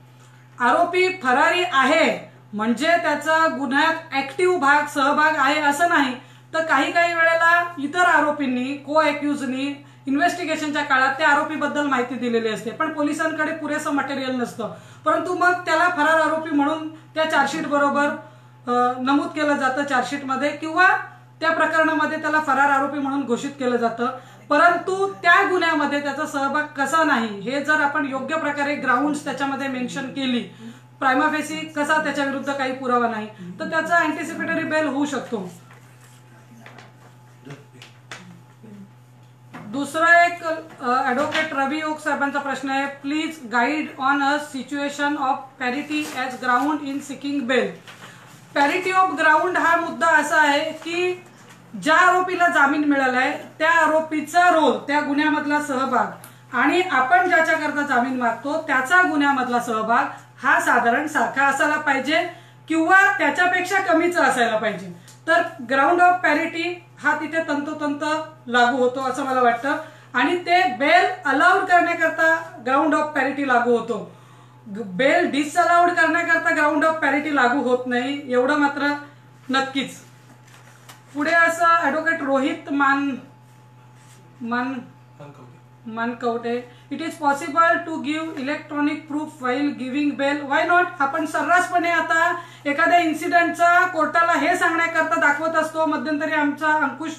आरोपी फरारी आहे म्हणजे त्याचा गुन्ह्यात ऍक्टिव्ह सहभाग आहे असं नाही, तर काही वेळेला इतर आरोपींनी को अॅक्युजनी इन्व्हेस्टिगेशनच्या काळात त्या आरोपीबद्दल माहिती दिलेली असते, पण पोलिसांकडे पुरेसं मटेरियल नसतं, परंतु मग त्याला फरार आरोपी म्हणून त्या चार्जशीट बरोबर नमूद केलं जातं चार्जशीटमध्ये, किंवा त्या प्रकरणामध्ये त्याला फरार आरोपी म्हणून घोषित केलं जातं. परंतु त्या गुन्ह्यामध्ये त्याचा सहभाग कसा नाही हे जर आपण योग्य प्रकारे ग्राउंड्स त्याच्यामध्ये मेन्शन केली, प्रायमा फेसी कसा त्याच्या विरुद्ध काही पुरावा नाही, तर त्याचा अँटिसिपेटरी बेल होऊ शकतो. दुसरा एक ॲडव्होकेट रवी ओक साहेबांचा प्रश्न आहे, please guide on a situation of parity as ground in seeking bail. Parity of ground हा मुद्दा असा आहे की ज्या आरोपीला जामीन मिळालाय त्या आरोपीचा रोल, त्या गुन्ह्यामधला सहभाग आणि आपण ज्याच्याकरता जामीन मागतो त्याचा गुन्ह्यामधला सहभाग हा साधारण सारखा असायला पाहिजे किंवा त्याच्यापेक्षा कमीचा असायला पाहिजे. तर ग्राउंड ऑफ पॅरिटी हा तिथे तंतोतंत लागू होतो असं मला वाटतं, आणि ते बेल अलाउड करण्याकरता ग्राउंड ऑफ पॅरिटी लागू होतो. बेल डिसअलाउड करण्याकरता ग्राउंड ऑफ पॅरिटी लागू होत नाही, एवढं मात्र नक्कीच. पुढे असं advocate Rohit Mankavate, it is possible to give electronic proof while giving bail, why not? आपण सर्रासपणे आता एखाद्या इन्सिडेंटचा कोर्टाला हे सांगण्याकरता दाखवत असतो. मध्यंतरी आमचा अंकुश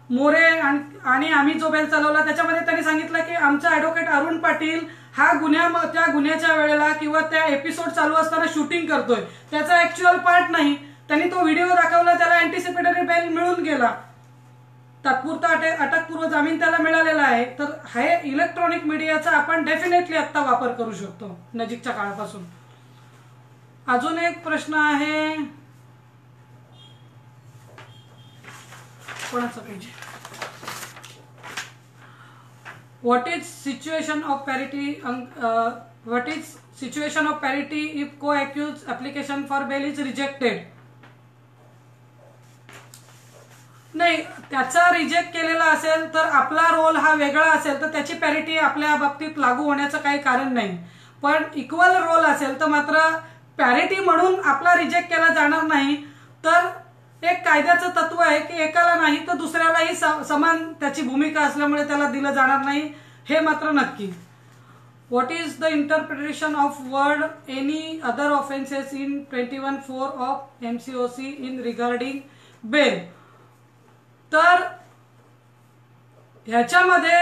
मोरे आणि आम्ही जो बेल चालवला त्याच्यामध्ये त्यांनी सांगितलं की आमचा ॲडव्होकेट अरुण पाटील हा त्या गुन्ह्याच्या वेळेला किंवा त्या एपिसोड चालू असताना शूटिंग करतोय, त्याचा ऍक्च्युअल पार्ट नाही. त्यांनी तो व्हिडिओ दाखवला, त्याला अँटिसिपेटरी बेल मिळून गेला, तात्पुरता अटकपूर्व जामीन त्याला मिळालेला आहे. तर हे इलेक्ट्रॉनिक मीडियाचा आपण डेफिनेटली आता वापर करू शकतो नजीकच्या काळापासून. अजून एक प्रश्न आहे, कोणाचा पाहिजे? What is situation of parity? What is situation of parity if co-accused application for bail is rejected? नाही, त्याचा रिजेक्ट केलेला असेल तर आपला रोल हा वेगळा असेल तर त्याची पॅरिटी आपल्या बाबतीत लागू होण्याचं काही कारण नाही. पण इक्वल रोल असेल तर मात्र पॅरिटी म्हणून आपला रिजेक्ट केला जाणार नाही. तर एक कायद्याचं तत्व आहे की एकाला नाही तर दुसऱ्यालाही समान त्याची भूमिका असल्यामुळे त्याला दिलं जाणार नाही, हे मात्र नक्की. What is the interpretation of word any other offences in 21(4) of MCOC in regarding bail? तर ह्याच्यामध्ये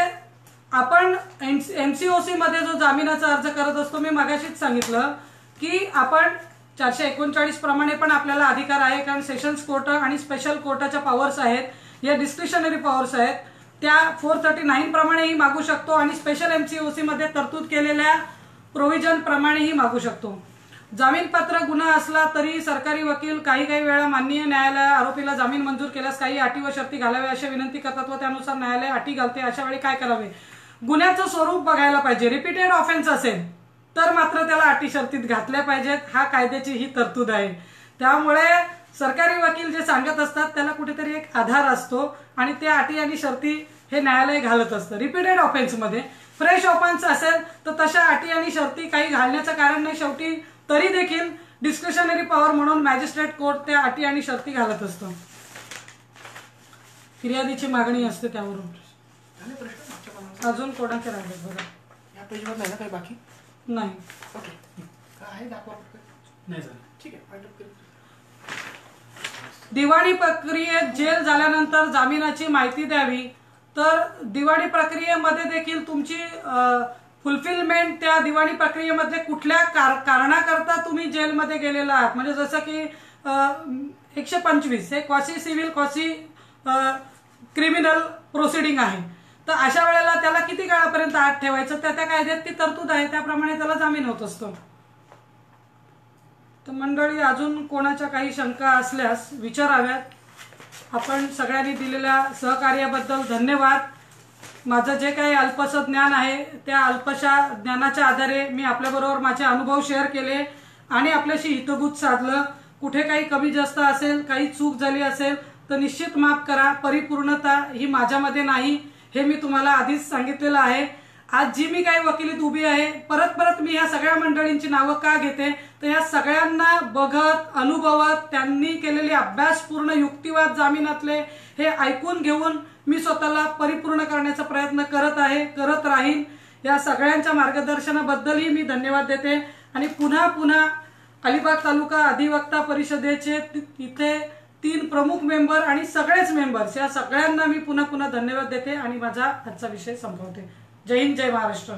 आपण MCOC मध्ये जो जामिनाचा अर्ज करत असतो, मी मगाशीच सांगितलं की आपण 439 प्रमाणे पण आपल्याला अधिकार आहे, कारण सेशन्स कोर्ट आणि स्पेशल कोर्टाच्या पॉवर्स आहेत, या डिस्क्रिशनरी पॉवर्स आहेत, त्या 439 प्रमाणेही मागू शकतो आणि स्पेशल MCOC मध्ये तरतूद केलेल्या प्रोव्हिजन प्रमाणेही मागू शकतो. जामीनपात्र गुन्हा असला तरी सरकारी वकील काही वेळा माननीय न्यायालय आरोपीला जामीन मंजूर केल्यास काही अटी व शर्ती घालाव्या अशी विनंती करतात व त्यानुसार न्यायालय अटी घालते. अशा वेळी काय करावे? गुन्ह्याचं स्वरूप बघायला पाहिजे. रिपीटेड ऑफेन्स असेल तर मात्र त्याला अटी शर्तीत घातल्या पाहिजेत, हा कायद्याची ही तरतूद आहे. त्यामुळे सरकारी वकील जे सांगत असतात त्याला कुठेतरी एक आधार असतो आणि त्या अटी आणि शर्ती हे न्यायालय घालत असतं. रिपीटेड ऑफेन्समध्ये फ्रेश ऑफेन्स असेल तर तशा अटी आणि शर्ती काही घालण्याचं कारण नाही. शेवटी तरी देखील डिस्क्रिशनरी पॉवर म्हणून मॅजिस्ट्रेट कोर्ट त्या अटी आणि शर्ती घालत असतो. फिर्यादीची मागणी असते त्यावरून. अजून कोणाचे राहिले बघा, या पेजवर नाही ना काही बाकी? नाही. ओके, आहे दाखवा नाही झालं, ठीक आहे. दिवाणी प्रक्रियेत जेल झाल्यानंतर जामिनाची माहिती द्यावी. तर दिवाणी प्रक्रियेमध्ये देखील तुमची फुलफिलमेंट त्या दिवाणी प्रक्रियेमध्ये कुठल्या कारणाकरता तुम्ही जेलमध्ये गेलेला आहात, म्हणजे जसं की 125 हे quasi civil quasi criminal proceeding आहे, तर अशा वेळेला त्याला किती काळापर्यंत आत ठेवायचं त्या कायद्यात ती तरतूद आहे, त्याप्रमाणे त्याला जामीन होत असतो. तर मंडळी, अजून कोणाच्या काही शंका असल्यास विचाराव्यात. आपण सगळ्यांनी दिलेल्या सहकार्याबद्दल धन्यवाद. माझं जे काही अल्पसं ज्ञान आहे त्या अल्पशा ज्ञानाच्या आधारे मी आपल्याबरोबर माझे अनुभव शेअर केले आणि आपल्याशी हितगुज साधलं. कुठे काही कमी जास्त असेल, काही चूक झाली असेल तर निश्चित माफ करा. परिपूर्णता ही माझ्यामध्ये नाही हे मी तुम्हाला आधीच सांगितलेलं आहे. आज जी मी काही वकिलीत उभी आहे, परत परत मी या सगळ्या मंडळींची नावं का घेते तर या सगळ्यांना बघत, अनुभवत, त्यांनी केलेले अभ्यासपूर्ण युक्तिवाद जामिनातले हे ऐकून घेऊन मी स्वतःला परिपूर्ण करण्याचा प्रयत्न करत आहे, करत राहीन. या सगळ्यांच्या मार्गदर्शनाबद्दलही मी धन्यवाद देते. आणि पुन्हा पुन्हा अलिबाग तालुका अधिवक्ता परिषदेचे इथे 3 प्रमुख मेंबर आणि सगळेच मेंबर्स या सगळ्यांना मी पुन्हा पुन्हा धन्यवाद देते आणि माझा आजचा विषय संपवते. जय हिंद, जय महाराष्ट्र.